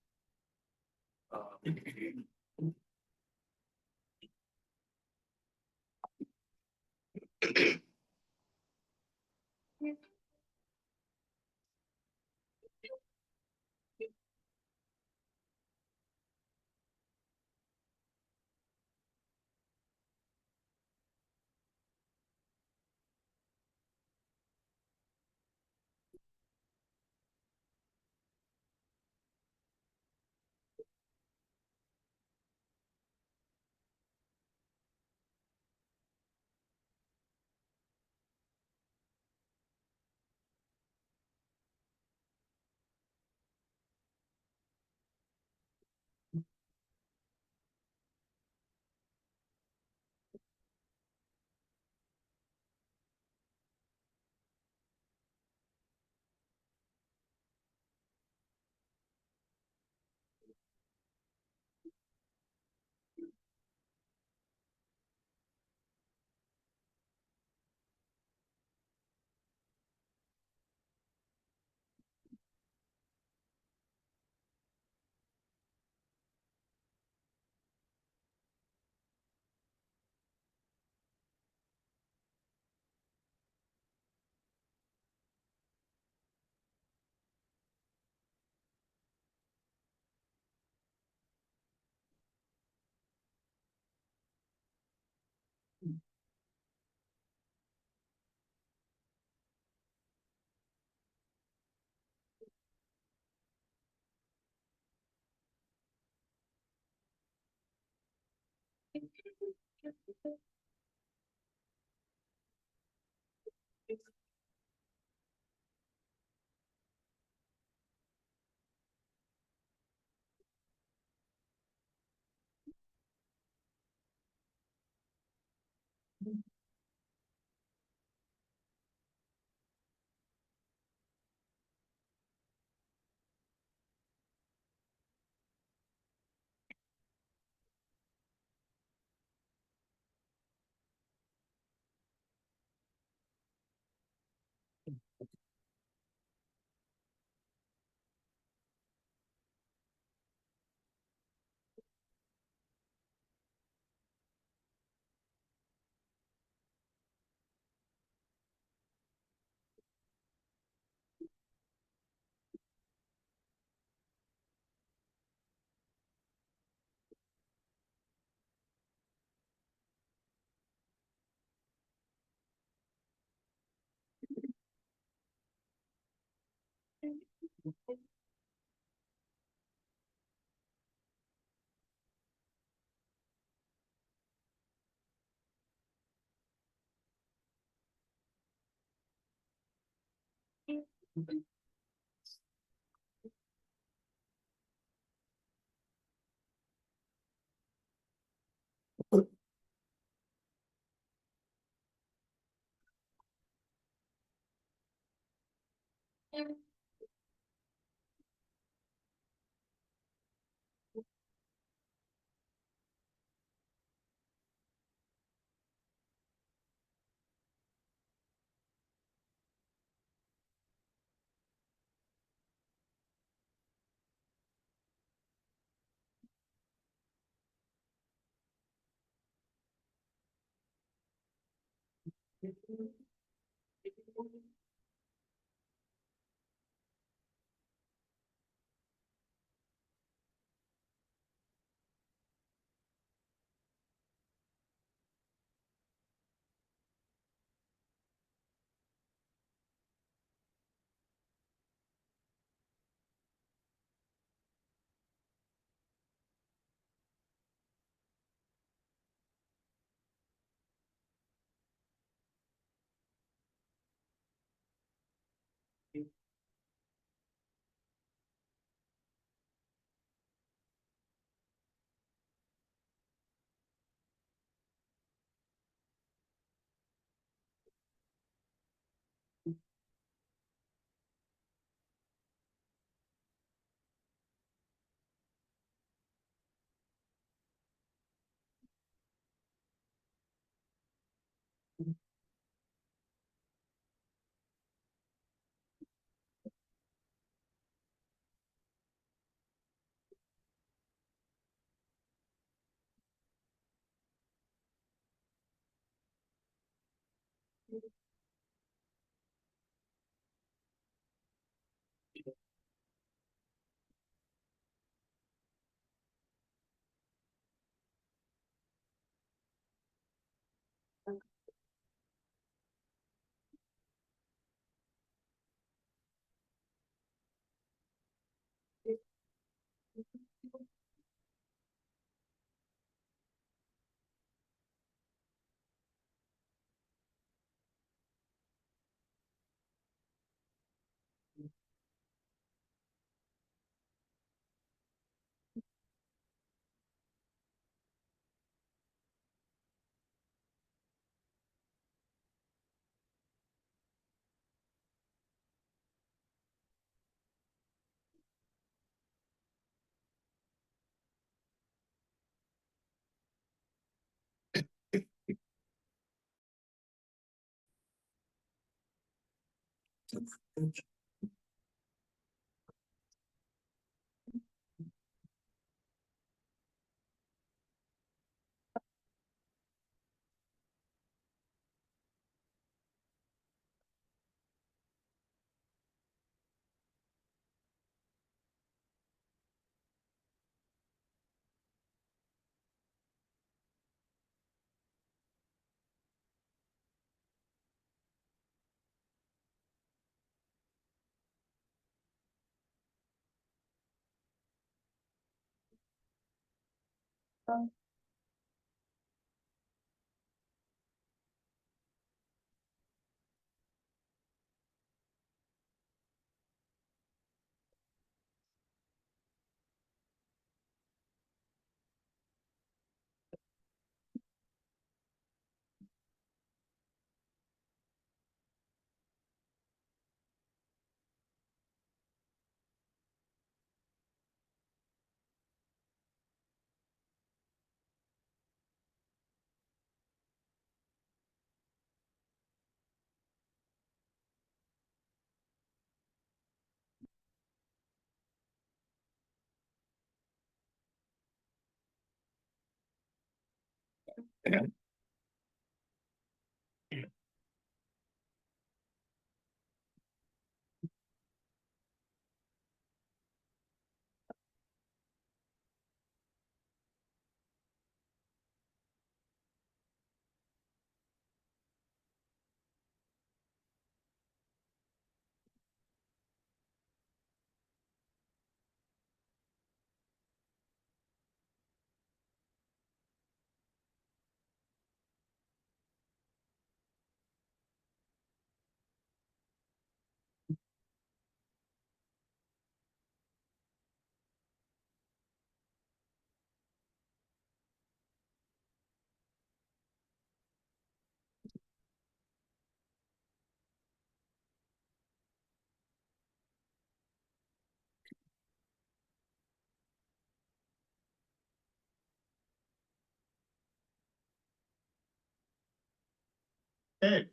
Okay.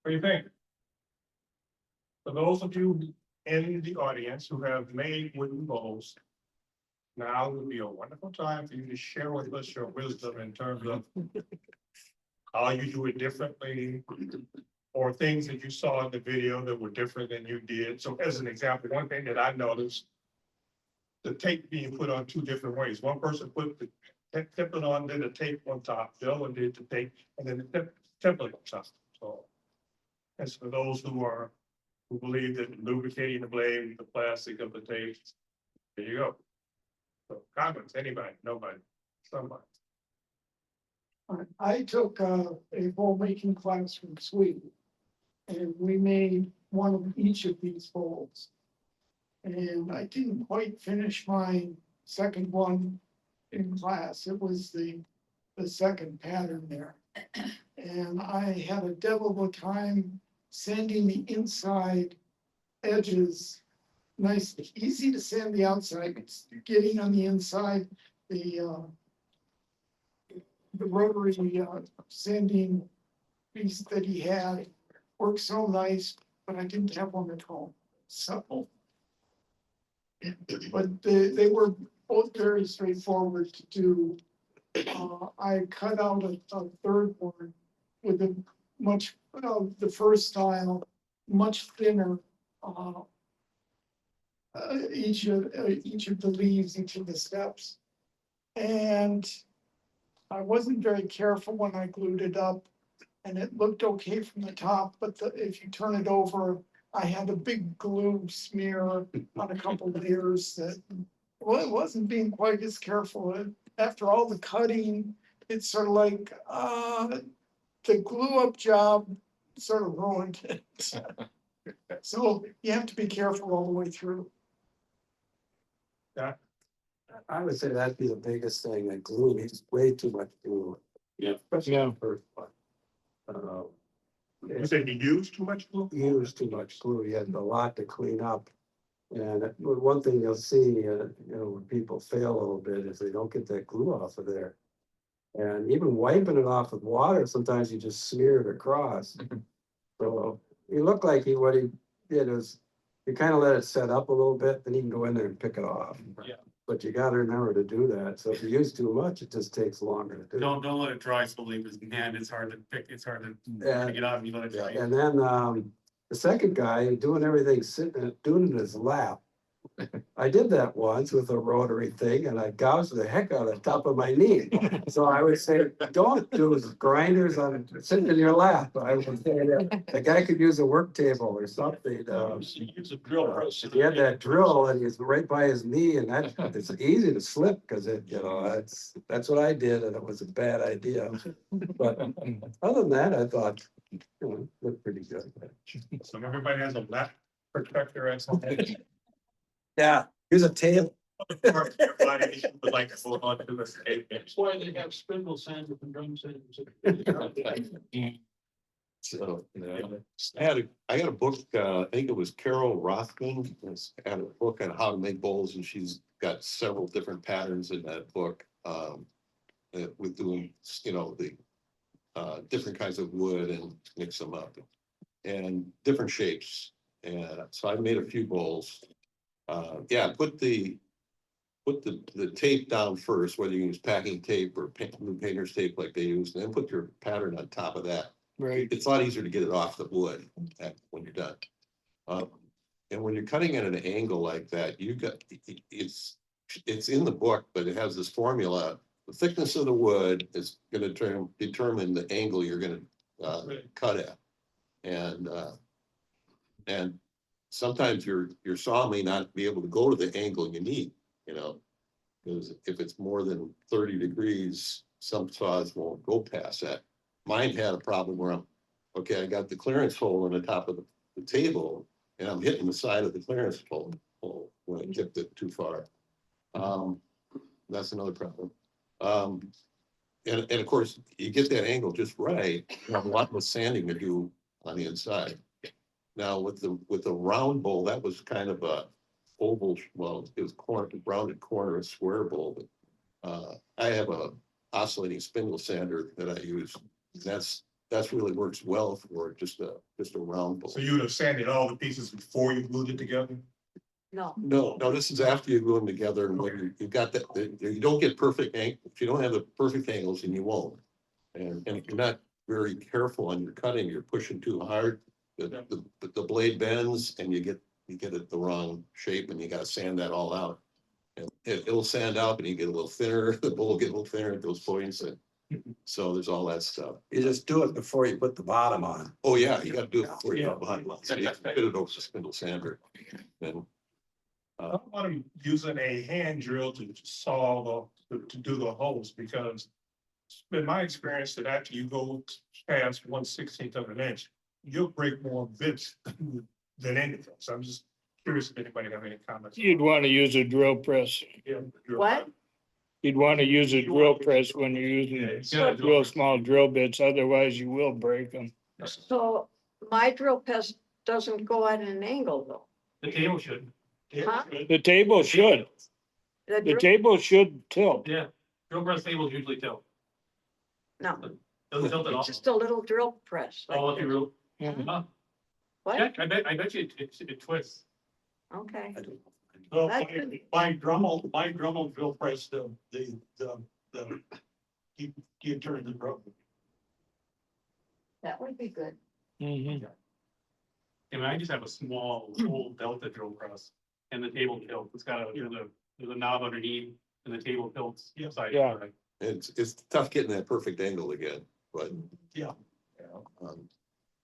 What do you think? For those of you in the audience who have made wooden bowls, now would be a wonderful time for you to share with us your wisdom in terms of how you do it differently, or things that you saw in the video that were different than you did. So as an example, one thing that I noticed, the tape being put on two different ways. One person put the template on, then the tape on top. The other one did the tape and then the template on top. So as for those who believe that lubricating the blade with the plastic of the tape, there you go. So comments, anybody, nobody, somebody. I took a bowl making class from Sweden. And we made one of each of these bowls. And I didn't quite finish my second one in class. It was the second pattern there. And I had a devil of a time sanding the inside edges nice, easy to sand the outside, it's getting on the inside, the rotary sanding piece that he had worked so nice, but I didn't have one at home, so. But they were both very straightforward to do. I cut out a third one with a much, the first style, much thinner. Each of the leaves, each of the steps. And I wasn't very careful when I glued it up. And it looked okay from the top, but if you turn it over, I had a big glue smear on a couple of layers that, well, it wasn't being quite as careful. After all the cutting, it's sort of like, the glue up job sort of ruined it. So you have to be careful all the way through. I would say that'd be the biggest thing, that glue needs way too much glue. Yeah. Especially Yeah. the first one. You said you used too much glue? Use too much glue, you had a lot to clean up. And one thing you'll see, when people fail a little bit is they don't get that glue off of there. And even wiping it off with water, sometimes you just smear it across. So he looked like what he did is, you kind of let it set up a little bit, then you can go in there and pick it off. Yeah. But you gotta remember to do that, so if you use too much, it just takes longer to do. Don't let it dry slowly, because man, it's hard to pick, it's hard to Yeah. get out if you let it dry. And then, the second guy doing everything sitting, doing it in his lap. I did that once with a rotary thing and I gouged the heck out of the top of my knee. So I would say, don't do grinders on sitting in your lap. I would say that the guy could use a work table or something. Use a drill press. He had that drill and he's right by his knee and it's easy to slip because that's what I did and it was a bad idea. But other than that, I thought, looked pretty good. So everybody has a lap protector at some point. Yeah, here's a tail. Everybody would like to hold on to this. That's why they have spindle sanders and drum sanders. So, I got a book, I think it was Carol Rothman, had a book on how to make bowls, and she's got several different patterns in that book. With doing, the different kinds of wood and mix them up. And different shapes. And so I made a few bowls. Put the tape down first, whether you use packing tape or blue painter's tape like they use, and then put your pattern on top of that. Right. It's a lot easier to get it off the wood when you're done. And when you're cutting at an angle like that, it's in the book, but it has this formula. The thickness of the wood is gonna determine the angle you're gonna cut at. And sometimes your saw may not be able to go to the angle you need, because if it's more than 30 degrees, some saws won't go past that. Mine had a problem where I got the clearance hole in the top of the table and I'm hitting the side of the clearance hole when I tipped it too far. That's another problem. And of course, you get that angle just right, you have a lot more sanding to do on the inside. Now with the round bowl, that was kind of a oval, well, it was rounded corner, a square bowl. But I have a oscillating spindle sander that I use. That's that's really works well for just a round bowl. So you would have sanded all the pieces before you glued it together? No. No, this is after you glue them together and when you've got that, you don't get perfect if you don't have the perfect angles and you won't. And if you're not very careful on your cutting, you're pushing too hard, the blade bends and you get it the wrong shape and you gotta sand that all out. And it'll sand out and you get a little thinner, the bowl will get a little thinner at those points and so there's all that stuff. You just do it before you put the bottom on. Oh, yeah, you gotta do it before you put behind. So you have to fit it over the spindle sander. And I don't want them using a hand drill to saw to do the holes because it's been my experience that after you go past 1/16 of an inch, you'll break more bits than anything. So I'm just curious if anybody have any comments. You'd want to use a drill press. Yeah, drill. What? You'd want to use a drill press when you're using real small drill bits, otherwise you will break them. So my drill press doesn't go at an angle though. The table should. Huh? The table should, The the drill- table should tilt. Yeah, drill press tables usually tilt. No, Doesn't tilt at all. it's just a little drill press. like Oh, if you this. real. Mhm. What? Yeah, I bet you it twists. Okay. Well, That's good. my Dremel drill press, you turn the drum. That would be good. Mhm. And I just have a small old Delta drill press and the table tilts. It's got there's a knob underneath and the table tilts. Side to Yeah. side. it's tough getting that perfect angle again, but. Yeah. Um,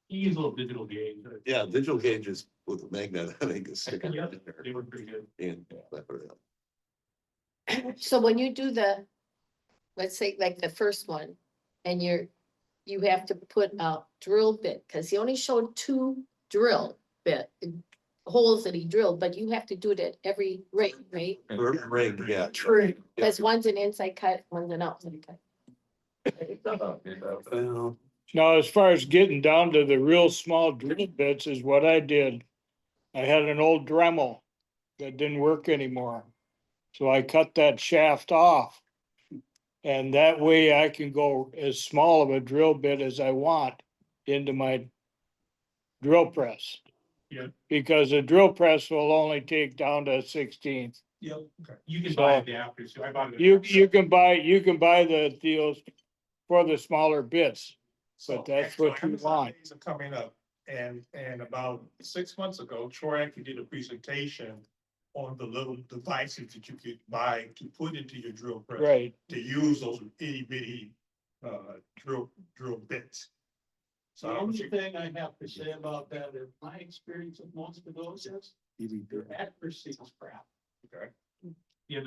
You use a little digital gauge. yeah, digital gauges with a magnet, I think is sticking Yeah, out in there they were pretty good. and that put it out. So when you do the, let's say like the first one, and you have to put a drill bit, because he only showed 2 drill bit holes that he drilled, but you have to do it at every ring, right? Ring, yeah. True. Because one's an inside cut, one's an outside cut. Well, Now, as far as getting down to the real small drill bits is what I did. I had an old Dremel that didn't work anymore. So I cut that shaft off. And that way I can go as small of a drill bit as I want into my drill press. Yeah. Because a drill press will only take down to 1/16. Yeah. You can So- buy adapters. So I bought it. You can buy the deals for the smaller bits. But that's what you Amazon want. days are coming up, and about 6 months ago, Troy actually did a presentation on the little devices that you could buy to put into your drill press. Right. To use those itty bitty, drill bits. So I The don't only think- thing I have to say about that is my experience with most of those is their accuracy is crap. Okay. Yeah,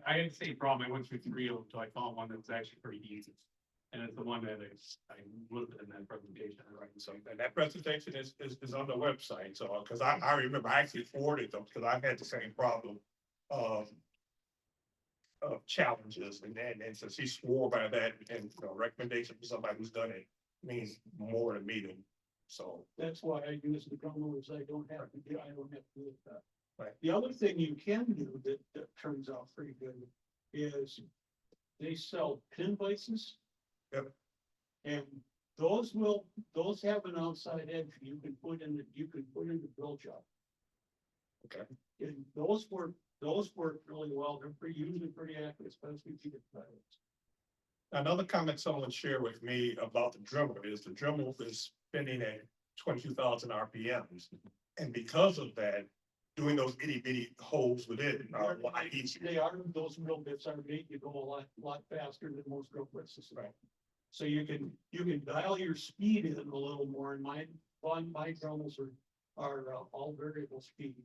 I had the same problem. I went through 3 of them until I found one that's actually pretty easy. And it's the one that I looked at in that presentation. Right, so And that presentation is on the website, so, cause I remember I actually forwarded them, cause I've had the same problem. Of challenges and so she swore by that and, recommendation for somebody who's done it means more to me than, so. That's why I use the drummer is I don't have to do that. Right. The other thing you can do that turns out pretty good is they sell pin bases. Yep. And those have an outside edge you can put in the drill shop. Okay. And those work really well. They're usually pretty accurate, especially if you get cutters. Another comment someone shared with me about the Dremel is the Dremel is spinning at 22,000 RPMs. And because of that, doing those itty bitty holes within are a lot easier. Those drill bits are made to go a lot faster than most drill presses. Right. So you can dial your speed in a little more, and my drums are all variable speeds.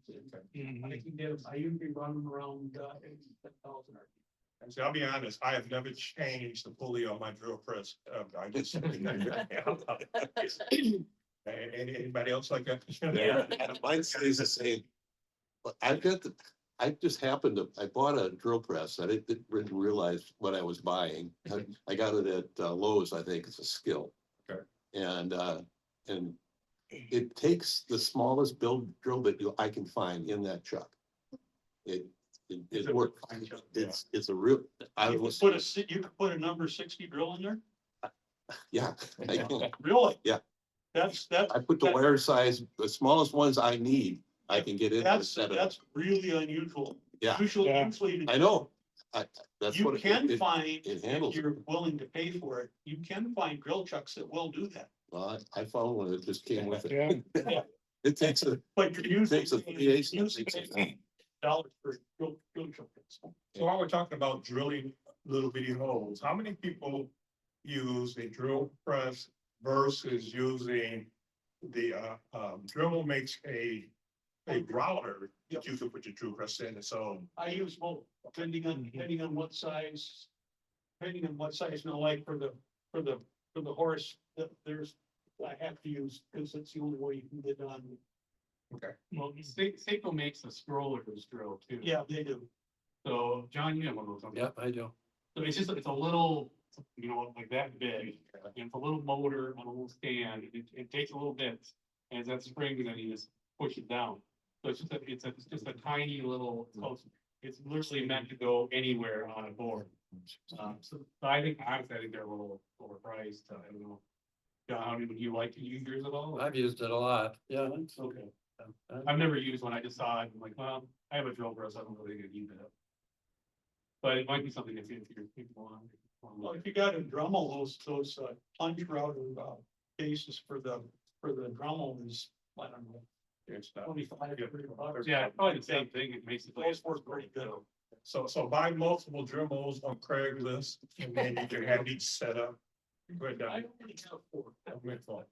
And I usually run them around 10,000 RPM. And so I'll be honest, I have never changed the pulley on my drill press. I just. Anybody else like that? Yeah, mine stays the same. But I just happened to, I bought a drill press. I didn't realize what I was buying. I got it at Lowe's, I think it's a Skill. Okay. And it takes the smallest drill bit I can find in that chuck. It works. It's a real, You could put a number 60 drill in there? Yeah. I can. Really? Yeah. That's, I put the wire size, the smallest ones I need, I can get into. that's really unusual. Yeah. Yeah. Usually. I know. That's You what. can it- find, it if handles it. you're willing to pay for it, you can find drill chucks that will do that. Well, I found one that just came with it. Yeah. It takes a, But you're usually. takes a paying $3.8. Dollars for drill chuck. So while we're talking about drilling little bitty holes, how many people use a drill press versus using the, Dremel makes a grouter that you can put your drill press in, and so. I use both, depending on what size. Depending on what size, you know, like for the horse, there's, I have to use, because it's the only way you can get on. Okay. Well, Seiko makes the scrollers drill too. Yeah, they do. So, John, you have one of those. don't you? Yep, I do. So it's a little, you know, like that big, and it's a little motor on a little stand, it takes a little bit. And that spring, then you just push it down. So it's just a tiny little, it's literally meant to go anywhere on a board. So I think they're a little overpriced, I don't know. John, would you like to use yours at all? I've used it a lot. Yeah. Okay. I've never used one, I just saw it, I'm like, well, I have a drill press, I don't really gonna use it. But it might be something that's in your people on. Well, if you got a Dremel, those punch router bases for the Dremel is, I don't know. It's $25. Yeah, probably the same thing, it basically. Those work pretty good. So buy multiple Dremels on Craigslist, and then you can have each set up. Good, I don't really have four.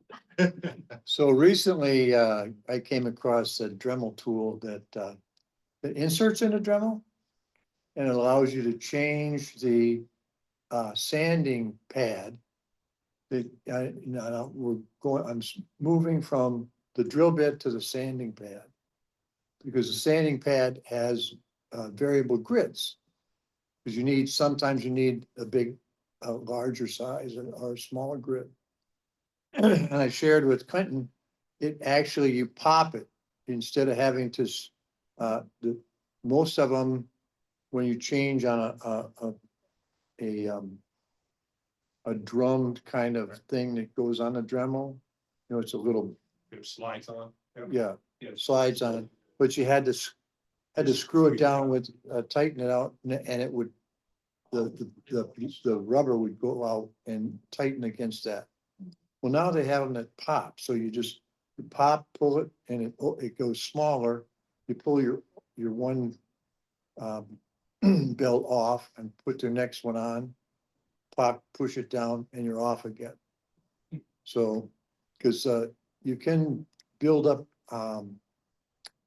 So recently, I came across a Dremel tool that inserts in a Dremel. And it allows you to change the sanding pad. I'm moving from the drill bit to the sanding pad. Because the sanding pad has variable grids. Because sometimes you need a larger size or a smaller grid. And I shared with Clinton, you pop it instead of having to, most of them, when you change on a drummed kind of thing that goes on a Dremel, it's a little, It slides on. yeah, slides on, but you had to screw it down with, tighten it out, and it would, the rubber would go out and tighten against that. Well, now they have them that pop, so you pop, pull it, and it goes smaller. You pull your one belt off and put the next one on, pop, push it down, and you're off again. So, because you can build up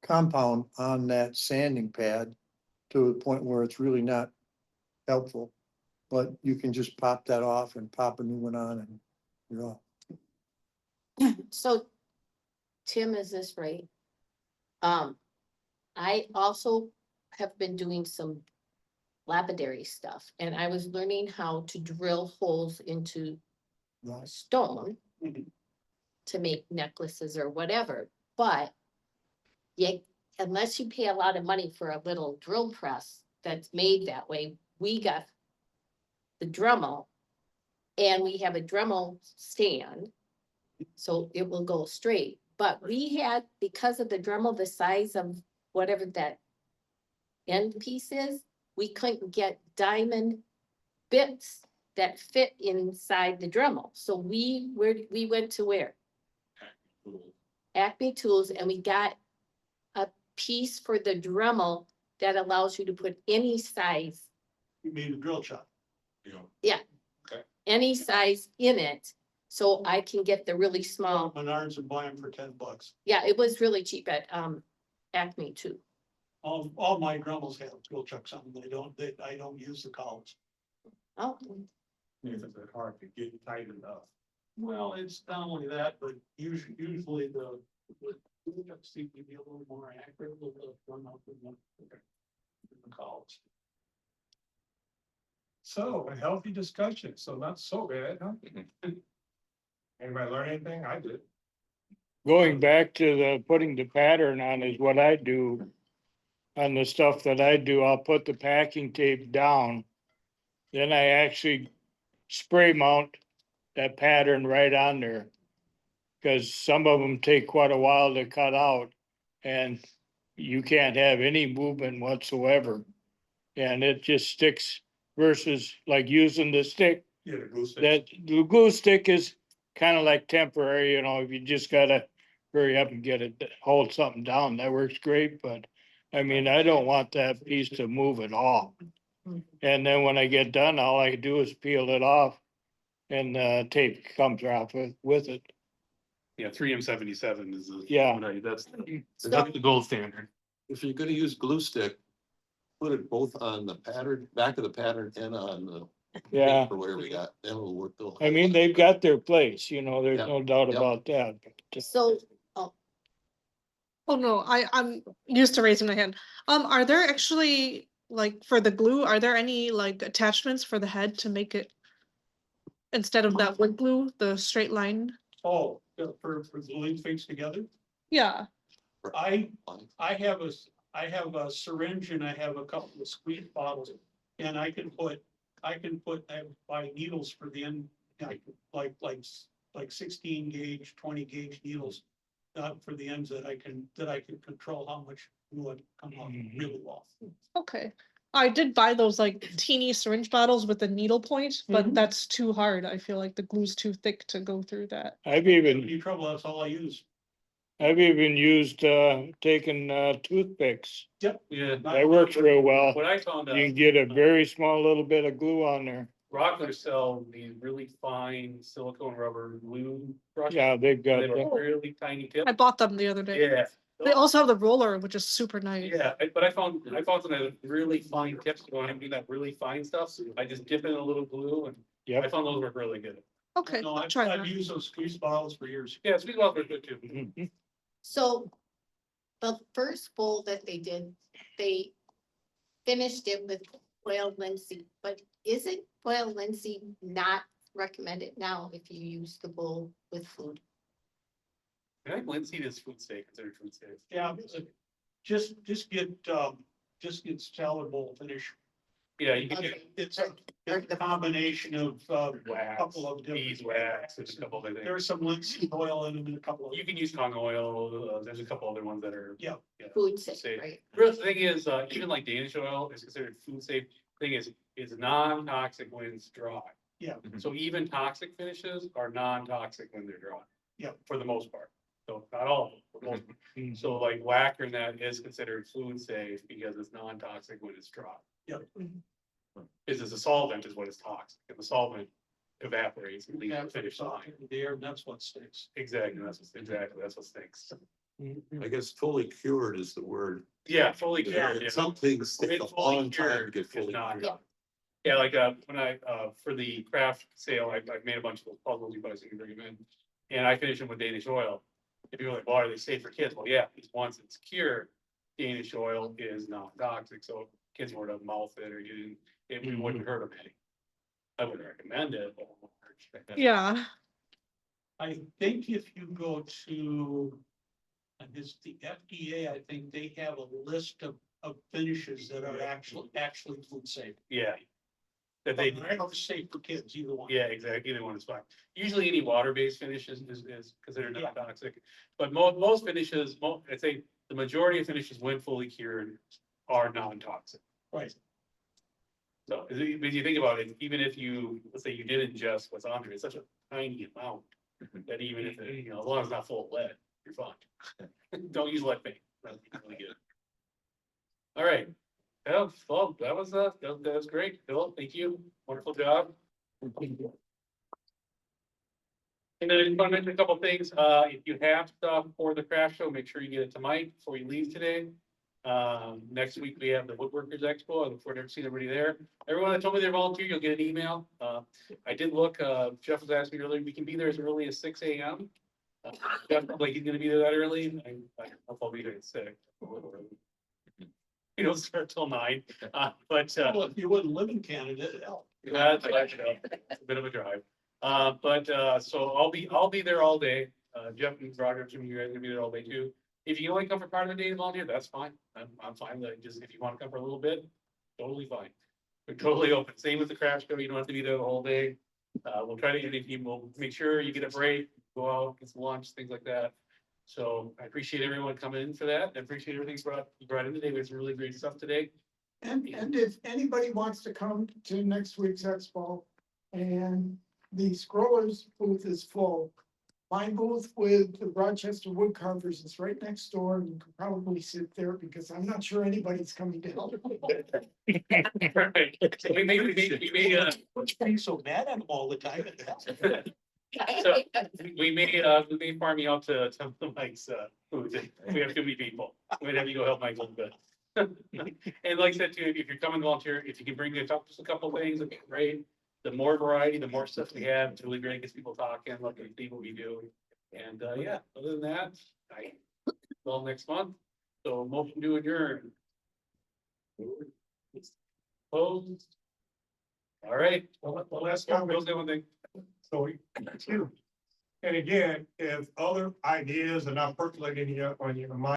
compound on that sanding pad to the point where it's really not helpful. But you can just pop that off and pop a new one on, and you're off. So, Tim, is this right? I also have been doing some lapidary stuff, and I was learning how to drill holes into Right. stone to make necklaces or whatever, but unless you pay a lot of money for a little drill press that's made that way, we got the Dremel, and we have a Dremel stand, so it will go straight. But we had, because of the Dremel, the size of whatever that end piece is, we couldn't get diamond bits that fit inside the Dremel. So we went to where? Acme Tools, and we got a piece for the Dremel that allows you to put any size, You made a drill shop. any size in it. So I can get the really small, Menards and buy them for $10. yeah, it was really cheap at Acme too. All my Dremels have drill chucks on them. I don't use the columns. Oh, If it's hard to get tight enough. Well, it's not only that, but usually the drill chucks seem to be a little more accurate, a little run up in the columns. So a healthy discussion, so not so bad, huh? Anybody learn anything? I did. Going back to the putting the pattern on is what I do. On the stuff that I do, I'll put the packing tape down. Then I actually spray mount that pattern right on there. Cause some of them take quite a while to cut out and you can't have any movement whatsoever. And it just sticks versus like using the stick, Yeah, the glue stick. that the glue stick is kind of like temporary, you know, if you just gotta hurry up and get it, hold something down, that works great, but I mean, I don't want that piece to move at all. And then when I get done, all I do is peel it off and tape comes off with it. Yeah, 3M77 is the. Yeah. That's So- the gold standard. If you're gonna use glue stick, put it both on the pattern, back of the pattern and on the Yeah, or whatever you got, then it'll work. I mean, they've got their place, you know, there's Yep, no doubt yep. about that. but, So, Oh, no, I'm used to raising my hand. Are there actually, like, for the glue, are there any like attachments for the head to make it? Instead of that wood glue, the straight line? Oh, for gluing things together? Yeah, I have I have a syringe and I have a couple of squeeze bottles. And I buy needles for the end, like 16 gauge, 20 gauge needles. For the ends that I can control how much would come out really well. okay. I did buy those like teeny syringe bottles with the needle point, but Mhm. that's too hard. I feel like the glue's too thick to go through that. I've even, Any trouble, that's all I use. used, taking, toothpicks. Yep. Yeah. That works real well. What I found You out, can get a very small little bit of glue on there. Rockler sell these really fine silicone rubber glue brushes. Yeah, they've They got have a that. really tiny tip. I bought them the other day. Yeah. They also have the roller, which is super nice. Yeah, but I found some of the really fine tips, when I'm doing that really fine stuff, I just dip in a little glue and I Yep. found those work really good. Okay, No, I'll try I've that. used those squeeze bottles for years. Yeah, sweet balls are good too. Mhm. so the first bowl that they finished it with boiled linseed, but isn't boiled linseed not recommended now if you use the bowl with food? I think linseed is food safe, considered food safe. Yeah, just get salad bowl finish. Yeah, you can get It's a combination of a wax, couple of different. beeswax, there's a couple other things. There's some linseed oil in them and a couple of. You can use Kong oil, there's a couple other ones that are. Yeah. Food safe, Safe. right? The thing is, even like Danish oil is considered food safe, thing is, it's non-toxic when it's dry. Yeah. So even toxic finishes are non-toxic when they're dry. Yeah. For the most part, so not all, of them, for the most part. So like lacquer and that is considered food safe because it's non-toxic when it's dry. Yep. Because it's a solvent is what is toxic, and the solvent evaporates and leaves the Finish finished off line. in the air, and that's what stinks. Exactly, that's what stinks. I guess fully cured is the word. Yeah, fully cured, yeah. Some things take It's a fully long time to cured, get it's fully not cured. done. Yeah, like, when I, for the craft sale, I've made a bunch of those puzzles, you guys can bring them in. And I finish them with Danish oil. If you're like, well, are they safe for kids? Well, yeah, because once it's cured, Danish oil is not toxic, so if kids were to mouth it or it wouldn't hurt them any. I wouldn't recommend it, but. it won't hurt. Yeah, I think if you go to, and it's the FDA, I think they have a list of finishes that are actually food safe. Yeah. That they. Are safe for kids, either one. Yeah, exactly, either one is fine. Usually any water-based finish is considered Yeah. non-toxic. But most finishes, I'd say the majority of finishes when fully cured are non-toxic. Right. So, when you think about it, even if let's say you did ingest what's on there, it's such a tiny amount. That even if, as long as it's not full of lead, you're fine. Don't use lead paint, that's really good. All right. Well, that was great, Phil, thank you, wonderful job. And then I just want to mention a couple of things, if you have stuff for the craft show, make sure you get it to Mike before you leave today. Next week we have the Woodworkers Expo, I look forward to seeing everybody there. Everyone that told me they're volunteer, you'll get an email. I did look, Jeff was asking me earlier, we can be there as early as 6 a.m. Jeff, like he's gonna be there that early, I don't know if I'll be there at 6. You don't start till 9, but. Well, if you wouldn't live in Canada, it'd help. Yeah, it's a bit of a drive. So I'll be there all day. Jeff and Roger, assuming you guys are gonna be there all day too. If you only come for part of the day and volunteer, that's fine. I'm fine. Like, just if you want to come for a little bit, totally fine. We're totally open. Same with the craft show. You don't have to be there the whole day. We'll try to, if you will, make sure you get a break, go out, get some lunch, things like that. So I appreciate everyone coming in for that. I appreciate everything you brought in today. We had some really great stuff today. And if anybody wants to come to next week's expo and the scrollers booth is full. My booth with the Rochester Wood Carvers is right next door and you could probably sit there because I'm not sure anybody's coming to help. Right. We may, What's being so mad at them all the time? so we may farm you out to Mike's, booth. We have too many people. We'd have you go help Mike a little bit. And like I said too, if you're coming volunteer, if you can bring just a couple things, it'd be great. The more variety, the more stuff we have, it's really great, gets people talking, looking at what we do. And, yeah, other than that, till next month, so motion to adjourn. Opposed? All right. Well, let's Yeah, go. Bill's got one thing. So, and again, if other ideas are not percolating in your mind.